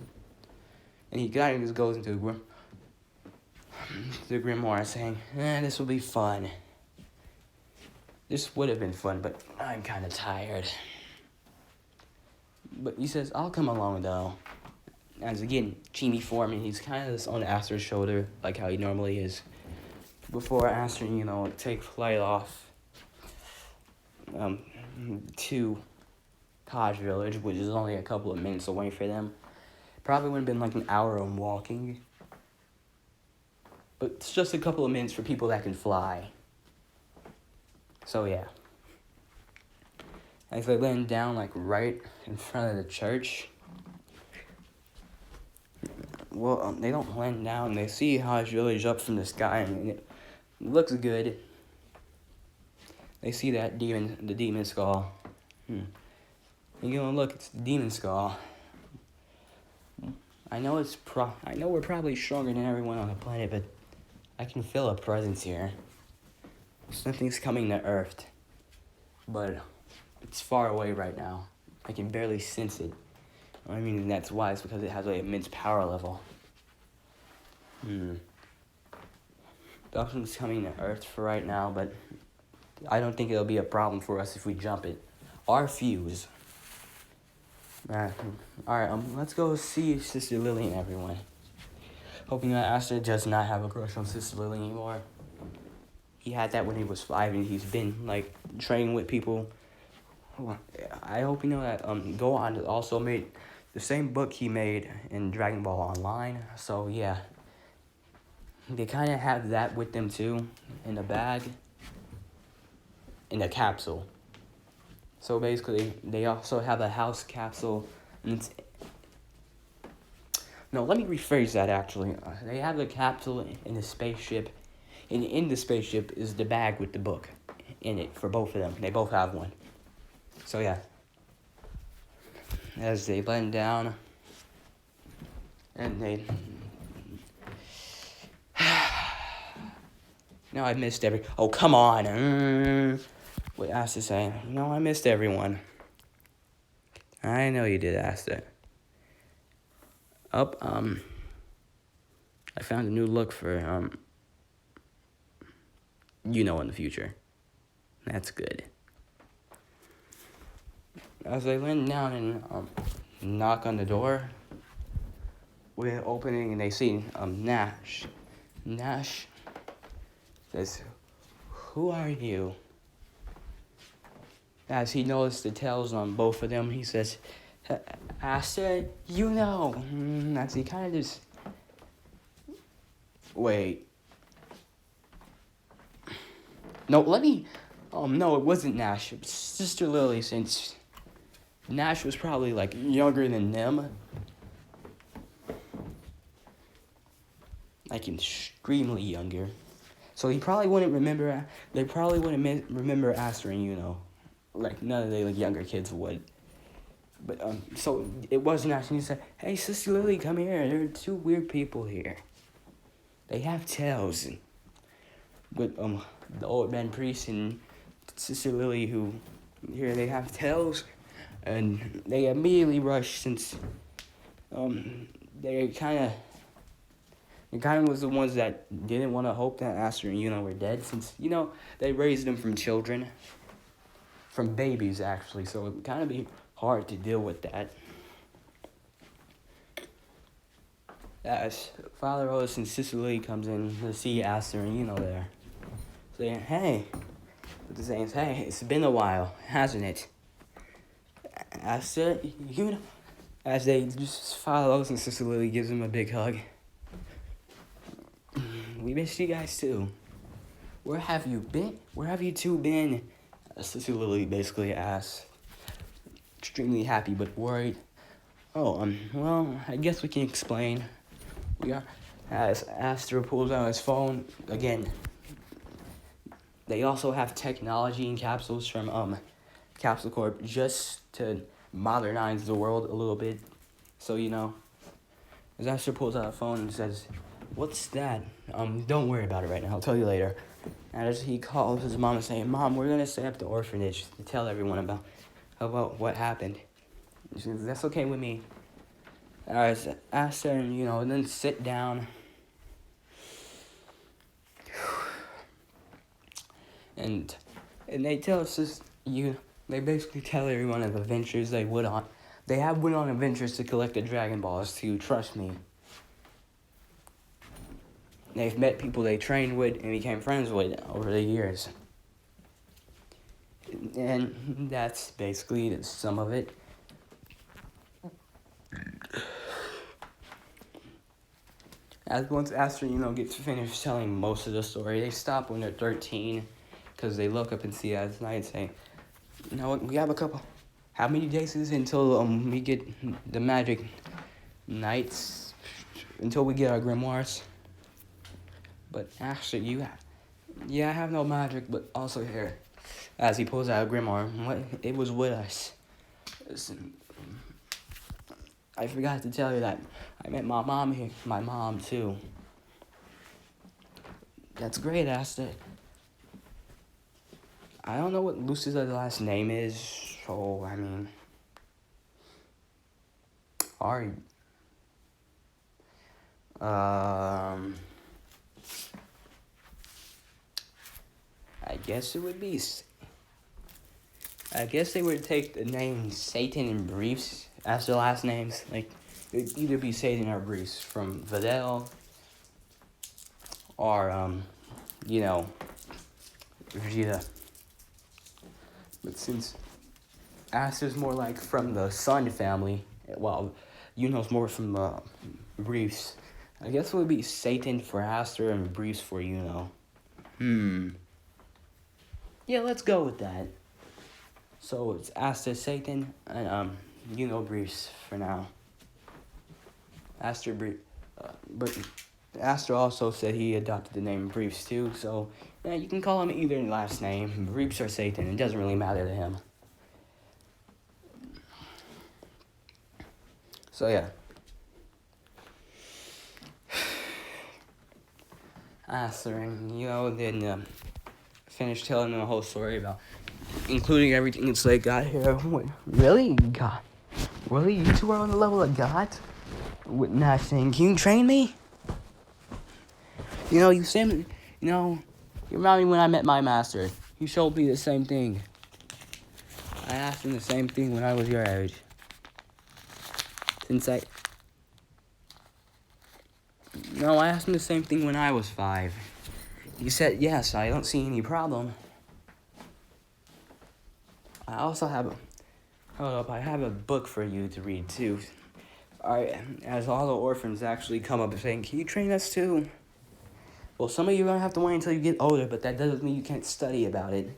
And he kind of just goes into the grimoire saying, this will be fun. This would have been fun, but I'm kind of tired. But he says, I'll come along though. As again, chibi form, and he's kind of just on Aster's shoulder, like how he normally is. Before Aster, you know, take flight off to Hage Village, which is only a couple of minutes away for them. Probably would have been like an hour of walking. But it's just a couple of minutes for people that can fly. So yeah. As they land down like right in front of the church. Well, they don't land down. They see Hage Village up from the sky, and it looks good. They see that the demon skull. You know, look, it's the demon skull. I know we're probably stronger than everyone on the planet, but I can feel a presence here. Something's coming to Earth, but it's far away right now. I can barely sense it. I mean, that's why. It's because it has an immense power level. Something's coming to Earth for right now, but I don't think it'll be a problem for us if we jump it. Our fuse. Alright, let's go see Sister Lily and everyone. Hoping that Aster does not have a crush on Sister Lily anymore. He had that when he was 5, and he's been, like, training with people. I hope you know that Gohan also made the same book he made in Dragon Ball Online. So, yeah. They kind of have that with them, too, in a bag. In a capsule. So, basically, they also have a house capsule. And no, let me rephrase that, actually. They have the capsule in the spaceship. And in the spaceship is the bag with the book in it for both of them. They both have one. So, yeah. As they blend down. And they... No, I missed Oh, come on. What Asta saying? No, I missed everyone. I know you did, Asta. I found a new look for, you know, in the future. That's good. As they land down and, knock on the door, we're opening and they see, Nash. Nash says, who are you? As he noticed the tails on both of them, he says, Asta, you know. As he kind of just... Wait. No, let me... no, it wasn't Nash. It was Sister Lily, since Nash was probably, like, younger than them. Like, extremely younger. So he probably wouldn't remember... They probably wouldn't remember Asta and you know. Like, none of the younger kids would. But, so, it was Nash, and he said, hey, Sister Lily, come here. There are two weird people here. They have tails. With, the old man priest and Sister Lily, who, here, they have tails. And they immediately rush, since, they kind of was the ones that didn't want to hope that Aster and Yuno were dead, since, you know, they raised them from children. From babies, actually, so it would kind of be hard to deal with that. As Father Otis and Sister Lee comes in to see Aster and Yuno there. Saying, hey. But the saying, hey, it's been a while, hasn't it? Aster, Yuno, as they just follows and Sister Lily gives him a big hug. We missed you guys too. Where have you been? Where have you two been? Sister Lily basically asks. Extremely happy but worried. Oh, well, I guess we can explain. We are, as Aster pulls out his phone, again, they also have technology in capsules from, Capsule Corp just to modernize the world a little bit. So, as Aster pulls out a phone and says, "What's that?" Don't worry about it right now, I'll tell you later. And as he calls his mom and saying, "Mom, we're gonna set up the orphanage to tell everyone about what happened." She says, "That's okay with me." Alright, Aster, and then sit down. And they tell us this, they basically tell everyone of adventures they went on. They have went on adventures to collect the Dragon Balls too, trust me. They've met people they trained with and became friends with over the years. And that's basically some of it. As once Aster, gets finished telling most of the story, they stop when they're 13, because they look up and see as night and say, we have a couple. How many days is it until we get the magic nights? Until we get our grimoires? But actually, I have no magic, but also here, as he pulls out a grimoire, it was with us. Listen, I forgot to tell you that I met my mom here, my mom too. That's great, Asta. I don't know what Lucy's last name is, so Ari. I guess it would be. I guess they would take the name Satan and Briefs as their last names. Like, it'd either be Satan or Briefs from Vidal or, Vegeta. But since Aster's more like from the Sun family, well, it's more from Briefs. I guess it would be Satan for Aster and Briefs for Yeah, let's go with that. So it's Aster, Satan, and Briefs for now. Aster Brief, but Aster also said he adopted the name Briefs too. So yeah, you can call him either last name, Briefs or Satan. It doesn't really matter to him. So yeah. Aster, and then finished telling them the whole story about, including everything since they got here. What, really? God? Really? You two are on the level of God? With nothing. Can you train me? You said, you remind me when I met my master. He showed me the same thing. I asked him the same thing when I was your age. I asked him the same thing when I was 5. He said, yes, I don't see any problem. I also have I have a book for you to read too. As all the orphans actually come up and saying, can you train us too? Well, some of you are going to have to wait until you get older, but that doesn't mean you can't study about it.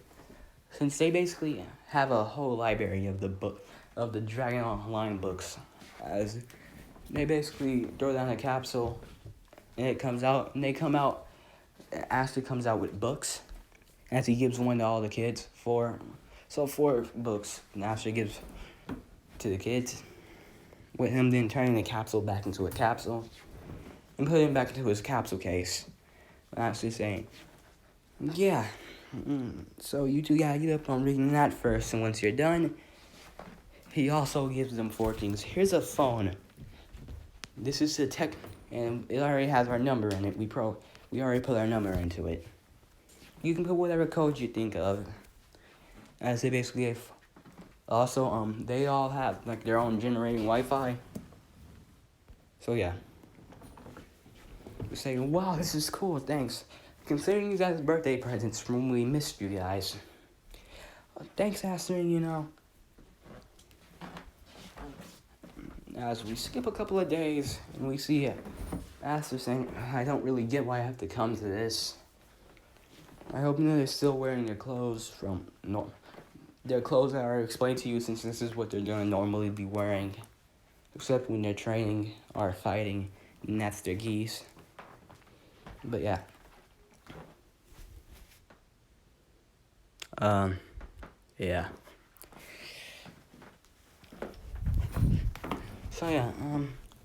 Since they basically have a whole library of the Dragon Online books. As they basically throw down a capsule, and it comes out, and they come out, Aster comes out with books, as he gives one to all the kids, 4 books, and Aster gives to the kids, with him then turning the capsule back into a capsule, and putting it back into his capsule case. Aster saying, yeah, so you two gotta get up on reading that first, and once you're done, he also gives them 4 things. Here's a phone. This is the tech, and it already has our number in it. We already put our number into it. You can put whatever code you think of. As they basically have. Also, they all have their own generating Wi-Fi. So yeah. We're saying, wow, this is cool, thanks. Considering you guys' birthday presents from when we missed you guys. Thanks, Aster, as we skip a couple of days and we see Aster saying, I don't really get why I have to come to this. I hope they're still wearing their clothes their clothes that are explained to you, since this is what they're gonna normally be wearing, except when they're training or fighting, and that's their geese. But yeah. Yeah. So yeah,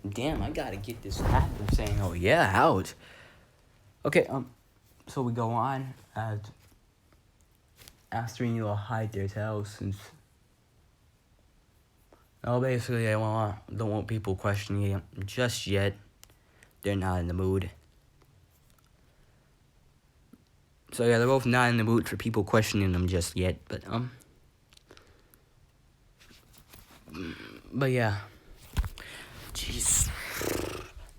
damn, I gotta get this hat. I'm saying, oh yeah, out. Okay, so we go on as Aster and Yule hide their tails since, basically they don't want people questioning it just yet. They're not in the mood. So yeah, they're both not in the mood for people questioning them just yet, but yeah. Jeez.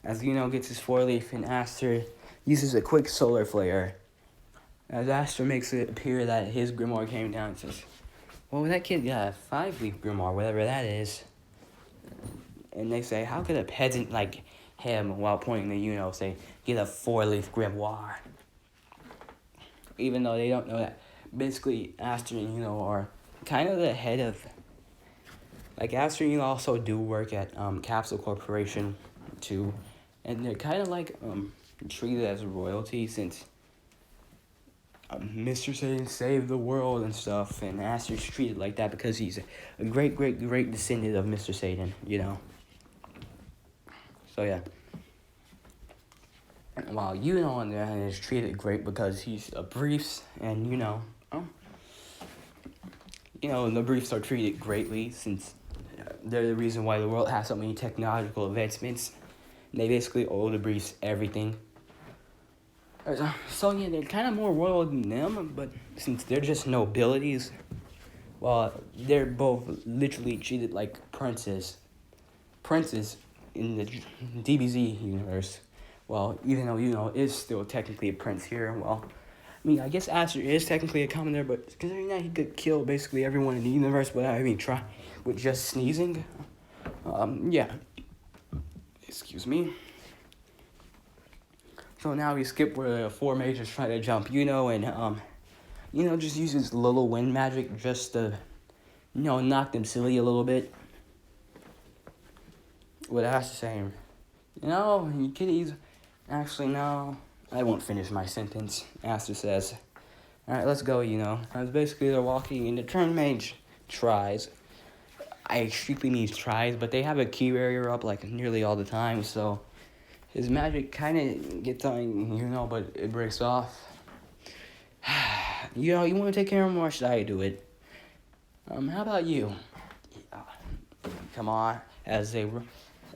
As gets his 4-leaf and Aster uses a quick solar flare. As Aster makes it appear that his grimoire came down and says, well, that kid got a 5-leaf grimoire, whatever that is. And they say, how could a peasant like him, while pointing to say, get a 4-leaf grimoire? Even though they don't know that. Basically, Aster and are kind of the head of... Like, Aster and also do work at Capsule Corporation, too. And they're kind of like treated as royalty, since Mr. Saiyan saved the world and stuff. And Aster's treated like that because he's a great, great, great descendant of Mr. Saiyan, So, yeah. While on the other hand is treated great because he's a briefs, and the briefs are treated greatly since they're the reason why the world has so many technological advancements. They basically owe the briefs everything. So yeah, they're kind of more royal than them, but since they're just nobilities, well, they're both literally treated like princes in the DBZ universe. Well, even though, is still technically a prince here, well, I mean, I guess Aster is technically a commoner, but considering that he could kill basically everyone in the universe without try with just sneezing, yeah. Excuse me. So now we skip where the 4 mages try to jump, and, just uses little wind magic just to, knock them silly a little bit. What Aster saying, you kiddies... Actually, no, I won't finish my sentence. Aster says, alright, let's go, As basically they're walking, and the turn mage tries. I strictly mean tries, but they have a key barrier up, like, nearly all the time, so his magic kind of gets on, but it breaks off. You want to take care of him, or should I do it? How about you? Come on, as they...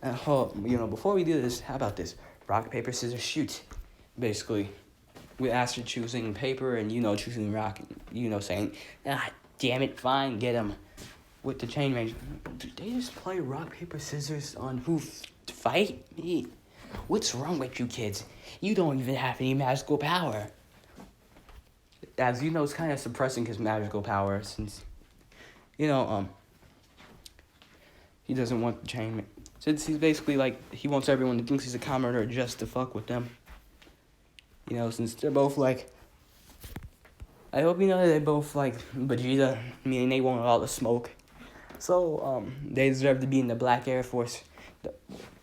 before we do this, how about this? Rock, paper, scissors, shoot. Basically, with Aster choosing paper and, choosing rock, saying, damn it, fine, get him. With the chain range, did they just play rock, paper, scissors on who to fight? What's wrong with you kids? You don't even have any magical power. As it's kind of suppressing his magical power, since, he doesn't want the chain. Since he's basically he wants everyone to think he's a commoner just to fuck with them. Since they're both I hope they both Vegeta, meaning they want all the smoke. So, they deserve to be in the Black Air Force, the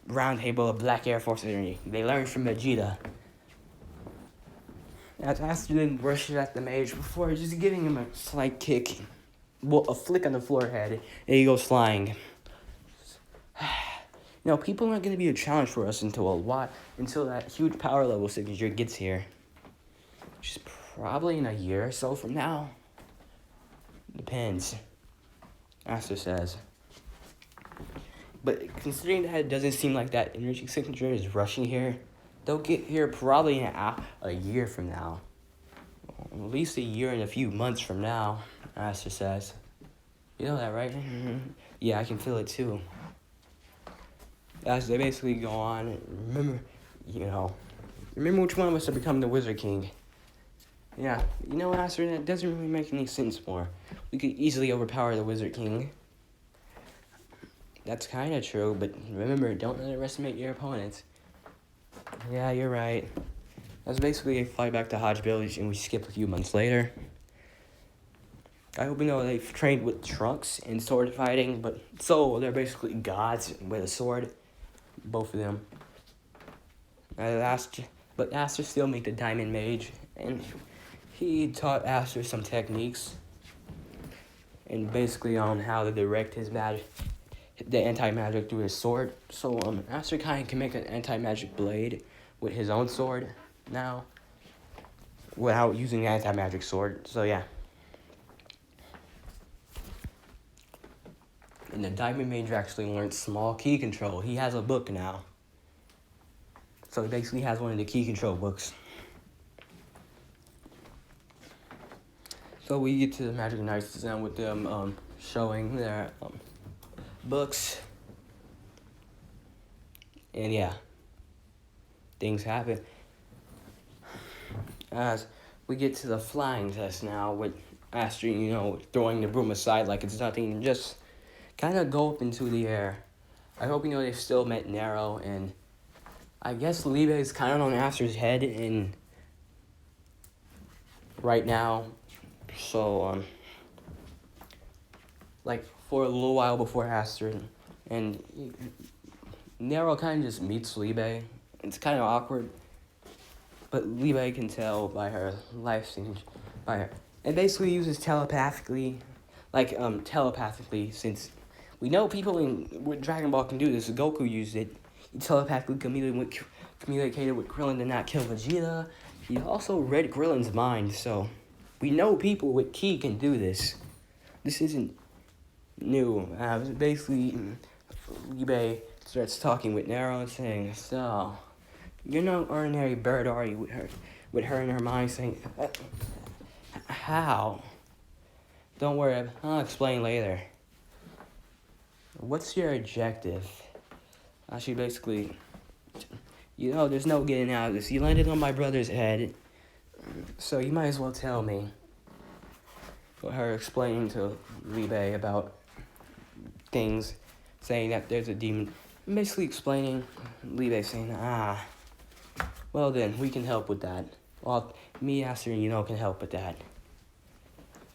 round table of Black Air Force energy. They learned from Vegeta. As Aster then rushes at the mage before just giving him a slight kick. Well, a flick on the forehead, and he goes flying. People aren't going to be a challenge for us until that huge power level signature gets here. Which is probably in a year or so from now. Depends. Aster says. But considering that it doesn't seem like that energy signature is rushing here, they'll get here probably in a year from now. At least a year and a few months from now, Aster says. You know that, right? Yeah, I can feel it too. As they basically go on, remember which one of us to become the Wizard King. Yeah, Aster, that doesn't really make any sense more. We could easily overpower the Wizard King. That's kind of true, but remember, don't underestimate your opponents. Yeah, you're right. That's basically a fly back to Hage Village, and we skip a few months later. I hope you know they've trained with trunks in sword fighting, but so they're basically gods with a sword, both of them. But Aster still made the Diamond Mage, and he taught Aster some techniques, and basically on how to direct his magic, the anti-magic through his sword. So Aster kind of can make an anti-magic blade with his own sword now, without using the anti-magic sword. So yeah. And the Diamond Mage actually learned small key control. He has a book now. So he basically has one of the key control books. So we get to the Magic Knights design with them showing their books. And yeah, things happen. As we get to the flying test now with Aster, throwing the broom aside like it's nothing and just kind of go up into the air. I hope they've still met Nero, and I guess Liebe is kind of on Aster's head in right now. So like for a little while before Aster, and Nero kind of just meets Liebe. It's kind of awkward, but Liebe can tell by her life stage, and basically uses telepathically, since we know people with Dragon Ball can do this. Goku used it. He telepathically communicated with Krillin to not kill Vegeta. He also read Krillin's mind, so we know people with Ki can do this. This isn't new. Basically, Liebe starts talking with Nero and saying, so, you're no ordinary bird, are you? With her in her mind saying, how? Don't worry, I'll explain later. What's your objective? She basically, there's no getting out of this. You landed on my brother's head, so you might as well tell me. With her explaining to Liebe about things, saying that there's a demon. Basically explaining, Liebe saying, well then, we can help with that. Well, me, Aster, and can help with that.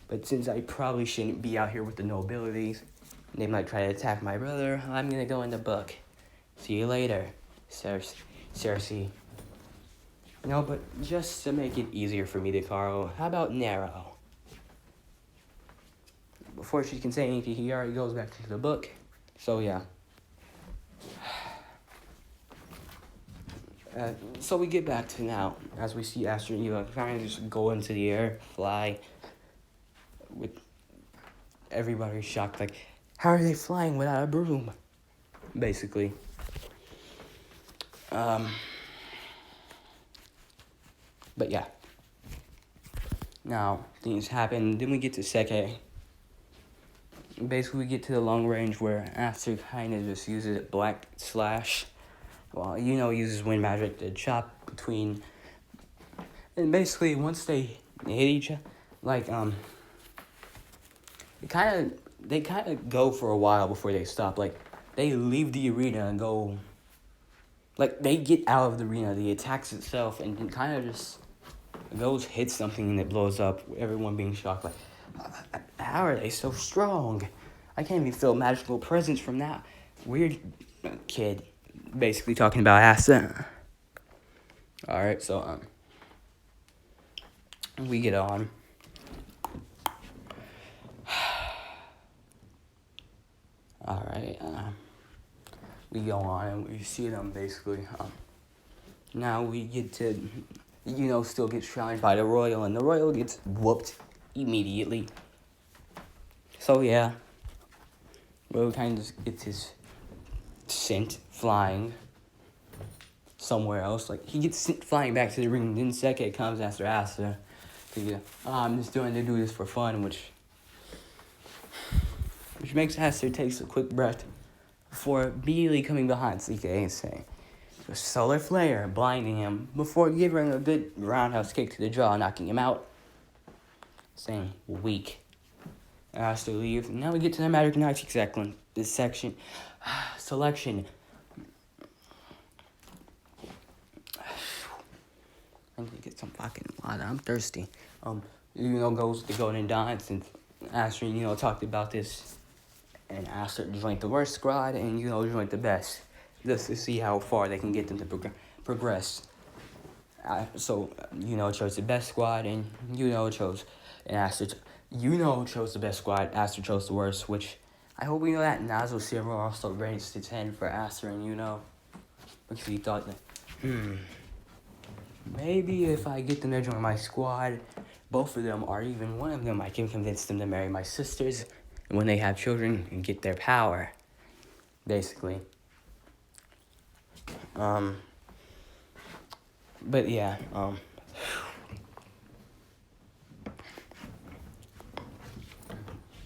But since I probably shouldn't be out here with the nobilities, they might try to attack my brother, I'm gonna go in the book. See you later, Cersei. But just to make it easier for me to Carl, how about Nero? Before she can say anything, he already goes back to the book. So yeah. So we get back to now, as we see Aster and kind of just go into the air, fly, with everybody shocked, like, how are they flying without a broom? Basically. But yeah. Now, things happen. Then we get to Seke. Basically, we get to the long range where Aster kind of just uses Black Slash. Well, uses wind magic to chop between. And basically, once they hit each other, they kind of go for a while before they stop. Like, they leave the arena and go. Like, they get out of the arena, the attacks itself, and kind of just goes, hits something, and it blows up, everyone being shocked. Like, how are they so strong? I can't even feel magical presence from that weird kid. Basically talking about Asta. Alright, so, we get on. Alright, we go on and we see them basically. Now we get to, still get shrined by the Royal, and the Royal gets whooped immediately. So yeah, Royal kind of just gets his sent flying somewhere else. Like, he gets sent flying back to the ring, then Seke comes after Asta. I'm just doing to do this for fun, which makes Aster takes a quick breath before immediately coming behind Seke and saying, Solar Flare, blinding him before giving a good roundhouse kick to the jaw, knocking him out, saying, weak. Aster leaves. Now we get to the Magic Knight section. This section, selection. I need to get some fucking water. I'm thirsty. Goes to Golden Dawn since Aster, talked about this. And Aster joined the worst squad and, joined the best. Just to see how far they can get them to progress. Chose the best squad and, chose. And Aster, chose the best squad. Aster chose the worst, which I hope we know that Nazo Zero also raised to 10 for Aster and, because he thought that, maybe if I get them to join my squad, both of them or even one of them, I can convince them to marry my sisters and when they have children and get their power, basically. But yeah,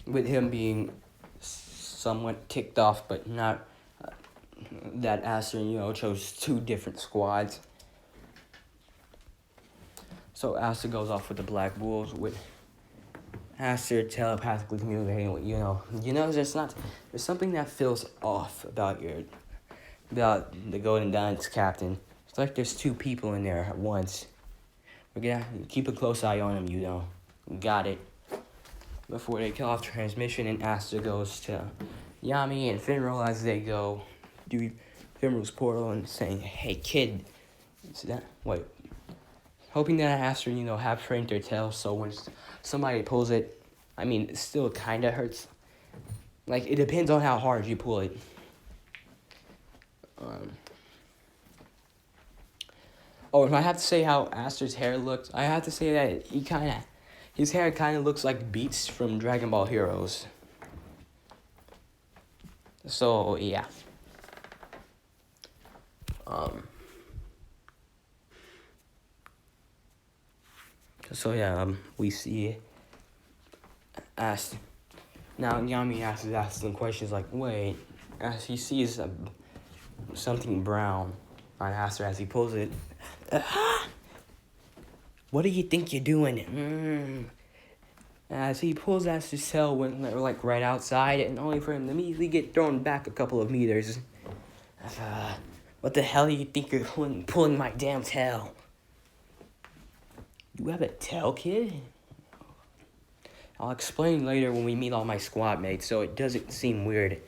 with him being somewhat ticked off, but not that Aster, chose 2 different squads. So Aster goes off with the Black Wolves with Aster telepathically communicating with, there's something that feels off about the Golden Dawn's captain. It's like there's 2 people in there at once. We're gonna keep a close eye on him, Got it. Before they kill off transmission and Aster goes to Yami and Finral as they go through Finral's portal and saying, hey kid, hoping that Aster, have trained their tail so when somebody pulls it, it still kind of hurts. Like, it depends on how hard you pull it. If I have to say how Aster's hair looked, I have to say that his hair kind of looks like Beats from Dragon Ball Heroes. So, yeah. We see now Yami asks some questions like, wait, as he sees something brown on Aster as he pulls it. What do you think you're doing? As he pulls Aster's tail when they're right outside and only for him to immediately get thrown back a couple of meters. What the hell do you think you're pulling my damn tail? You have a tail, kid? I'll explain later when we meet all my squad mates, so it doesn't seem weird.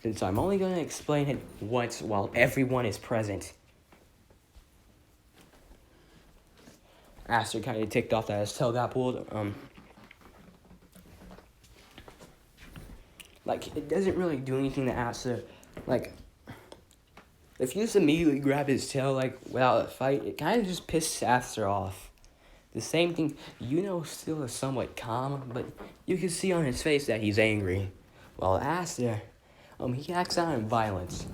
Since I'm only going to explain it once while everyone is present. Aster kind of ticked off that his tail got pulled. It doesn't really do anything to Aster. If you just immediately grab his tail, without a fight, it kind of just pisses Aster off. The same thing, still is somewhat calm, but you can see on his face that he's angry. While Aster, he acts out in violence.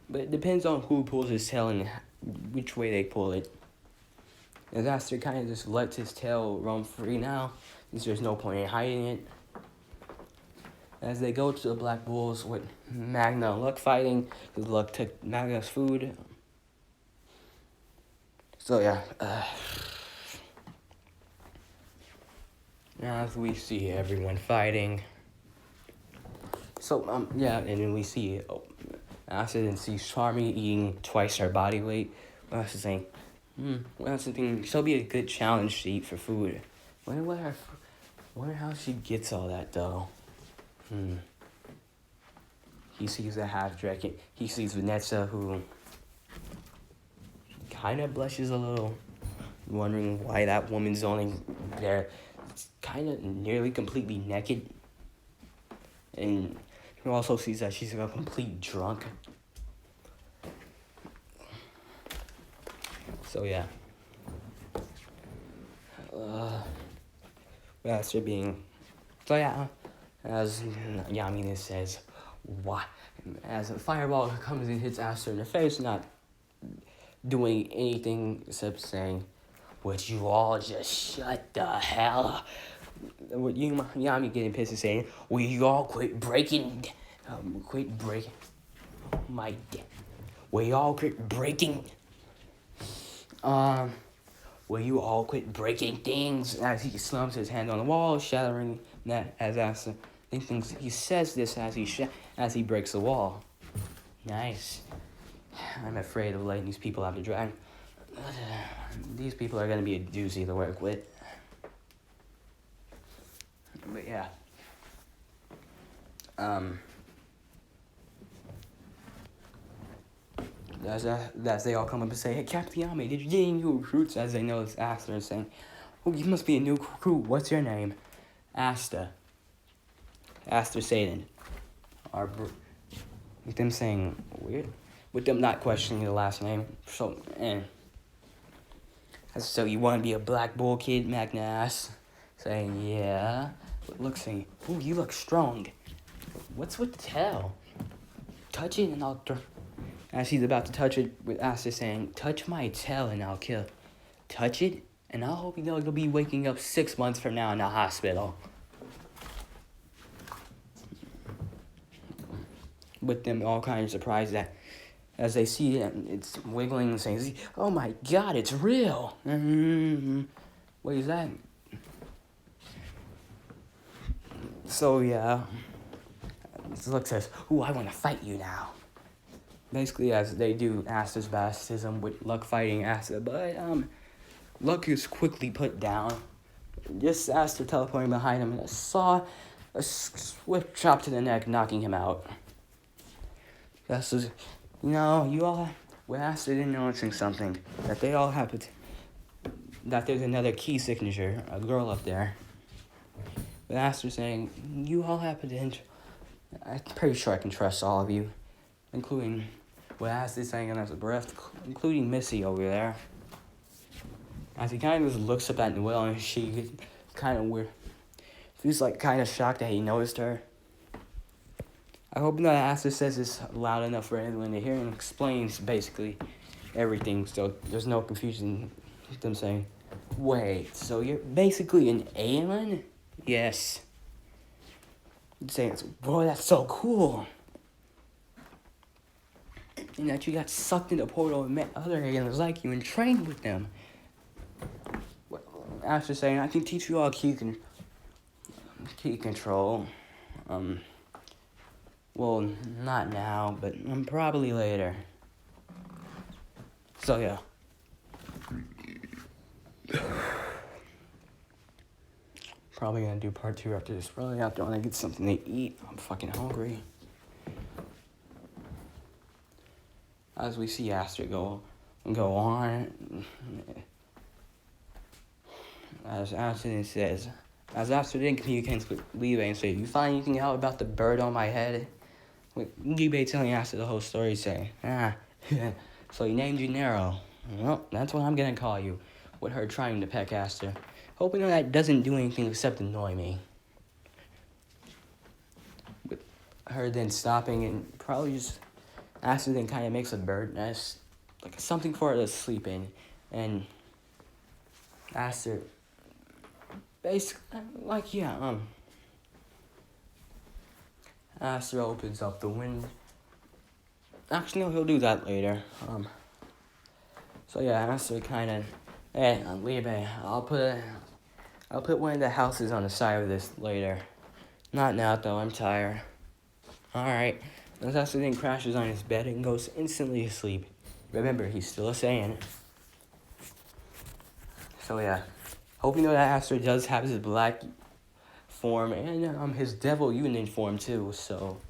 But it depends on who pulls his tail and which way they pull it. As Aster kind of just lets his tail roam free now, since there's no point in hiding it. As they go to the Black Bulls with Magna and Luck fighting, because Luck took Magna's food. So yeah, as we see everyone fighting. So and then we see Aster and see Charmy eating twice her body weight. Aster saying, that's something. She'll be a good challenge to eat for food. Wonder how she gets all that though. He sees the half-dragon. He sees Vanessa, who kind of blushes a little, wondering why that woman's only there, kind of nearly completely naked. And he also sees that she's a complete drunk. So yeah. Aster being. So yeah. As Yamina says, why? As a fireball comes and hits Aster in the face, not doing anything except saying, would you all just shut the hell up? Yami getting pissed and saying, will you all quit breaking? Will you all quit breaking? Will will you all quit breaking things? As he slumps his hand on the wall, shattering that as Asta thinks he says this as he breaks the wall. Nice. I'm afraid of letting these people out to dry. These people are gonna be a doozy to work with. But yeah. As they all come up and say, "Hey, Captain Yami, did you get any new recruits?" As they know it's Asta and saying, "Oh, you must be a new crew. What's your name?" Asta. Asta Saiyan. With them saying weird. With them not questioning the last name. So you want to be a black bull kid, Magnus? Saying, yeah. But look, saying, "Ooh, you look strong. What's with the tail? Touch it and I'll..." As he's about to touch it, with Asta saying, "Touch my tail and I'll kill." Touch it, and I'll hope you'll be waking up 6 months from now in the hospital. With them all kind of surprised that as they see it, it's wiggling and saying, "Oh my god, it's real." What is that? So yeah, Luck says, "Ooh, I want to fight you now." Basically, as they do Asta's baptism with Luck fighting Asta, but Luck is quickly put down. Just Asta teleporting behind him and saw a swift chop to the neck, knocking him out. Asta's, you all, with Asta didn't noticing something, that they all have that there's another key signature, a girl up there. But Asta saying, "You all happen to I'm pretty sure I can trust all of you, including what Asta saying under his breath, including Missy over there." As he kind of just looks up at Noelle, and she kind of weird, feels like kind of shocked that he noticed her. I hope that Asta says this loud enough for everyone to hear and explains basically everything, so there's no confusion with them saying, "Wait, so you're basically an alien?" "Yes." Saying, "Boy, that's so cool." And that you got sucked into a portal and met other aliens like you and trained with them. After saying, "I can teach you all key control. Well, not now, but probably later." So yeah. Probably gonna do part 2 after this. Really after when I get something to eat. I'm fucking hungry. As we see Asta go on, as Asta says, as Asta then communicates with Libe and says, "You find anything out about the bird on my head?" With Libe telling Asta the whole story, saying, "So he named you Nero. Well, that's what I'm gonna call you." With her trying to peck Asta, hoping that doesn't do anything except annoy me. With her then stopping and probably just Asta then kind of makes a bird nest, like something for her to sleep in, and Asta basically Asta opens up the window. Actually, no, he'll do that later. So yeah, Asta kind of, "Hey, Libe, I'll put one of the houses on the side of this later. Not now though, I'm tired." Alright. As Asta then crashes on his bed and goes instantly asleep. Remember, he's still a Saiyan. So yeah. Hope you know that Asta does have his black form and his devil unit form too, so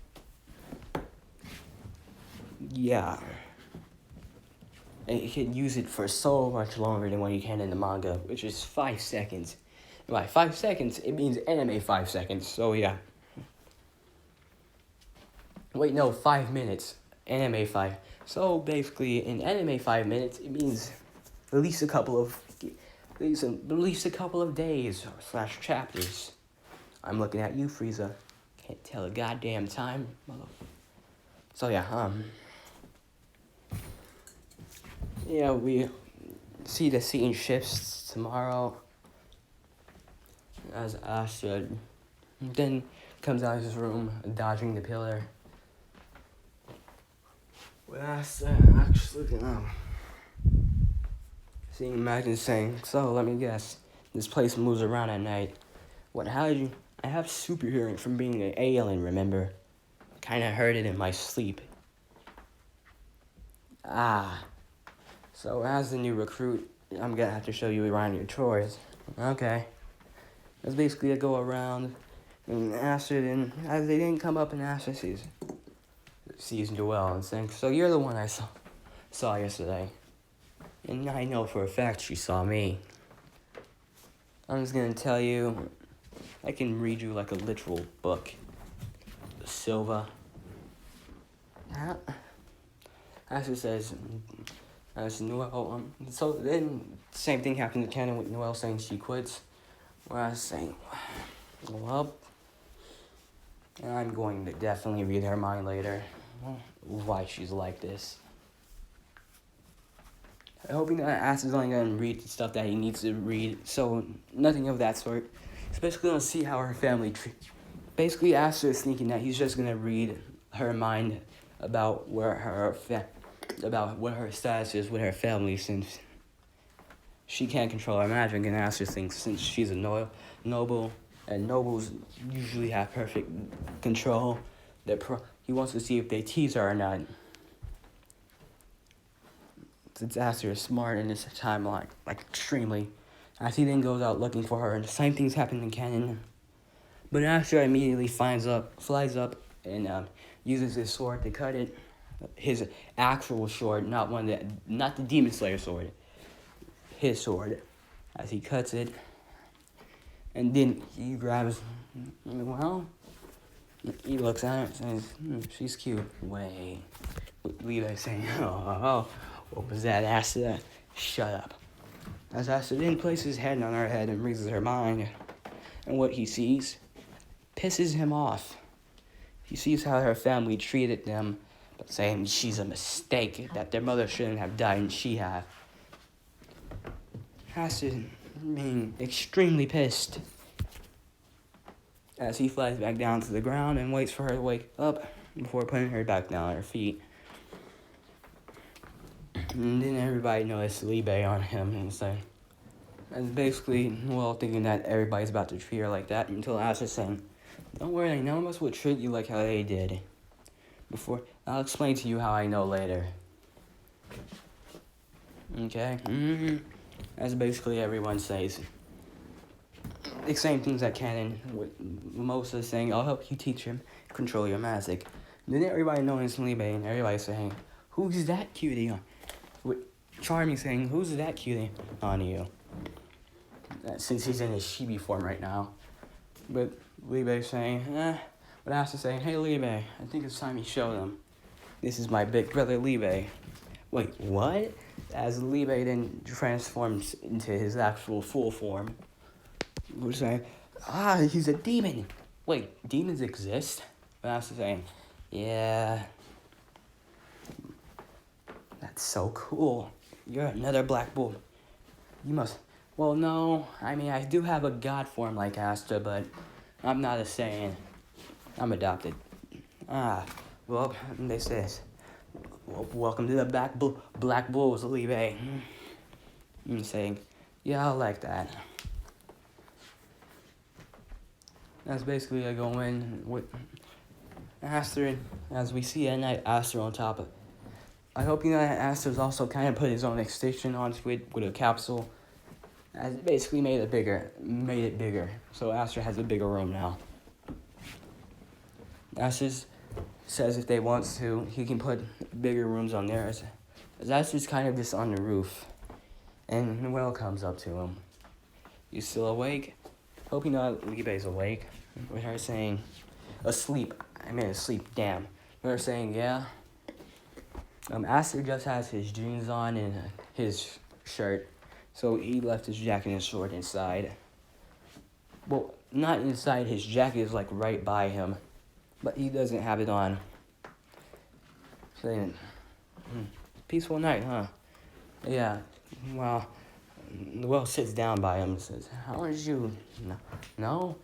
yeah. And you can use it for so much longer than what you can in the manga, which is 5 seconds. And by 5 seconds, it means anime 5 seconds, so yeah. Wait, no, 5 minutes. Anime 5. So basically, in anime 5 minutes, it means at least a couple of days / chapters. I'm looking at you, Frieza. Can't tell a goddamn time. So yeah, yeah, we see the scene shifts tomorrow. As Asta then comes out of his room, dodging the pillar. With Asta actually, Seeing Magnet saying, so let me guess, this place moves around at night. What, how did you... I have super hearing from being an alien, remember? Kinda heard it in my sleep. Ah. So as the new recruit, I'm gonna have to show you around your chores. Okay. That's basically a go around and Astrid, and as they didn't come up and Astrid sees Joelle and saying, so you're the one I saw yesterday. And I know for a fact she saw me. I'm just gonna tell you, I can read you like a literal book. Silva. Astrid says, Noelle, so then same thing happened to Canon with Noelle saying she quits. Where I was saying, well, I'm going to definitely read her mind later. Why she's like this. I'm hoping that Astrid's only going to read the stuff that he needs to read, so nothing of that sort. He's basically going to see how her family basically Astrid is thinking that he's just going to read her mind about where about what her status is with her family, since she can't control her magic, and Astrid thinks since she's a noble, and nobles usually have perfect control, that he wants to see if they tease her or not. Since Astrid is smart in this timeline, like extremely, as he then goes out looking for her, and the same things happen in canon. But Astrid immediately flies up, and uses his sword to cut it. His actual sword, not the Demon Slayer sword. His sword, as he cuts it, and then he grabs. Well, he looks at her and says, "She's cute." Wait, Levi saying, "Oh, what was that, Asta? Shut up." As Asta then places his head on her head and reads her mind, and what he sees pisses him off. He sees how her family treated them, but saying she's a mistake, that their mother shouldn't have died and she have. Asta being extremely pissed as he flies back down to the ground and waits for her to wake up before putting her back down on her feet. And then everybody noticed Libe on him and say, and basically, well, thinking that everybody's about to treat her like that, until Ash is saying, don't worry, none of us would treat you like how they did. I'll explain to you how I know later. Okay? As basically everyone says. The same things that canon, with Mimosa saying, I'll help you teach him control your magic. And then everybody knows Libe, and everybody's saying, who's that cutie on? With Charming saying, who's that cutie on you? Since he's in his chibi form right now. But Libe saying, but Asta saying, hey Libe, I think it's time you show them. This is my big brother Libe. Wait, what? As Libe then transforms into his actual full form. We're saying, he's a demon. Wait, demons exist? But Asta saying, yeah. That's so cool. You're another black bull. You must... Well, no. I mean, I do have a god form like Asta, but I'm not a Saiyan. I'm adopted. Well, they says, welcome to the Black Bulls, Libe. I'm saying, yeah, I like that. That's basically a go in with Astrid, as we see at night, Astrid on top of it. I hope you know that Astrid's also kind of put his own extension onto it with a capsule. As it basically made it bigger. So Astrid has a bigger room now. Astrid says if they want to, he can put bigger rooms on there. As Astrid's kind of just on the roof. And Noelle comes up to him. You still awake? Hope you know Libe's awake. With her saying, asleep, damn. With her saying, yeah. Astrid just has his jeans on and his shirt. So he left his jacket and sword inside. Well, not inside, his jacket is like right by him. But he doesn't have it on. Saying, peaceful night, huh? Yeah, well, Noelle sits down by him and says, how did you... No?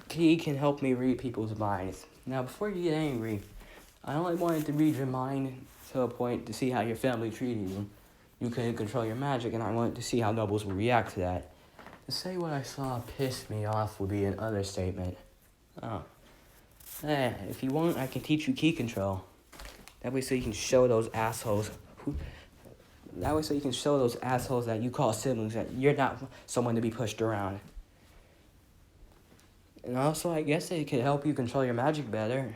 He can help me read people's minds. Now, before you get angry, I only wanted to read your mind to a point to see how your family treated you. you couldn't control your magic, and I wanted to see how doubles would react to that. To say what I saw pissed me off would be an understatement. Oh. If you want, I can teach you key control. That way so you can show those assholes that you call siblings that you're not someone to be pushed around. And also, I guess it could help you control your magic better.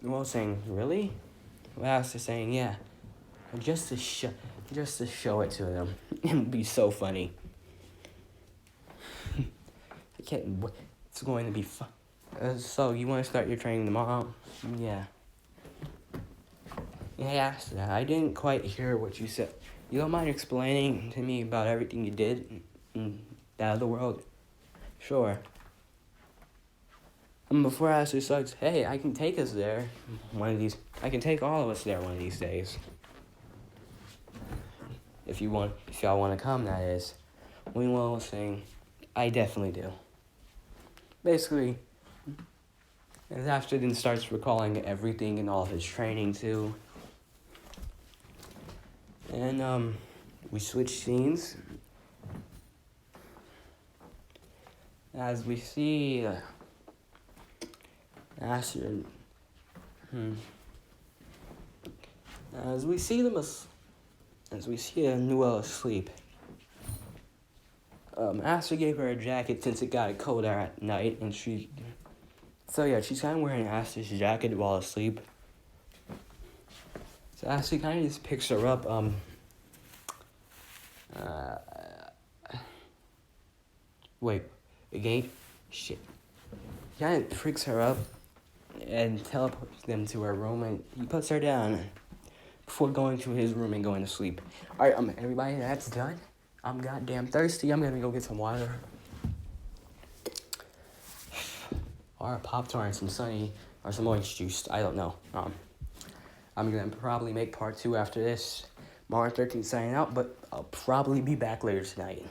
Well, saying, really? Well, Asta's saying, yeah. Just to show it to them. It would be so funny. It's going to be fun. So, you want to start your training tomorrow? Yeah. Yeah, Asta, I didn't quite hear what you said. You don't mind explaining to me about everything you did in that other world? Sure. Before Asta starts, hey, I can take us there I can take all of us there one of these days. If y'all want to come, that is. Wingwell was saying, I definitely do. Basically, as Asta then starts recalling everything and all of his training too. And we switch scenes. As we see Asta, as we see Noelle asleep. Asta gave her a jacket since it got colder at night, and she's kind of wearing Asta's jacket while asleep. So Asta kind of just picks her up, Shit. He kind of freaks her up and teleports them to her room, and he puts her down before going to his room and going to sleep. Alright, everybody, that's done. I'm goddamn thirsty. I'm gonna go get some water. Or a Pop-Tart and some Sunny, or some orange juice. I don't know. I'm gonna probably make part 2 after this. Mar 13 signing out, but I'll probably be back later tonight.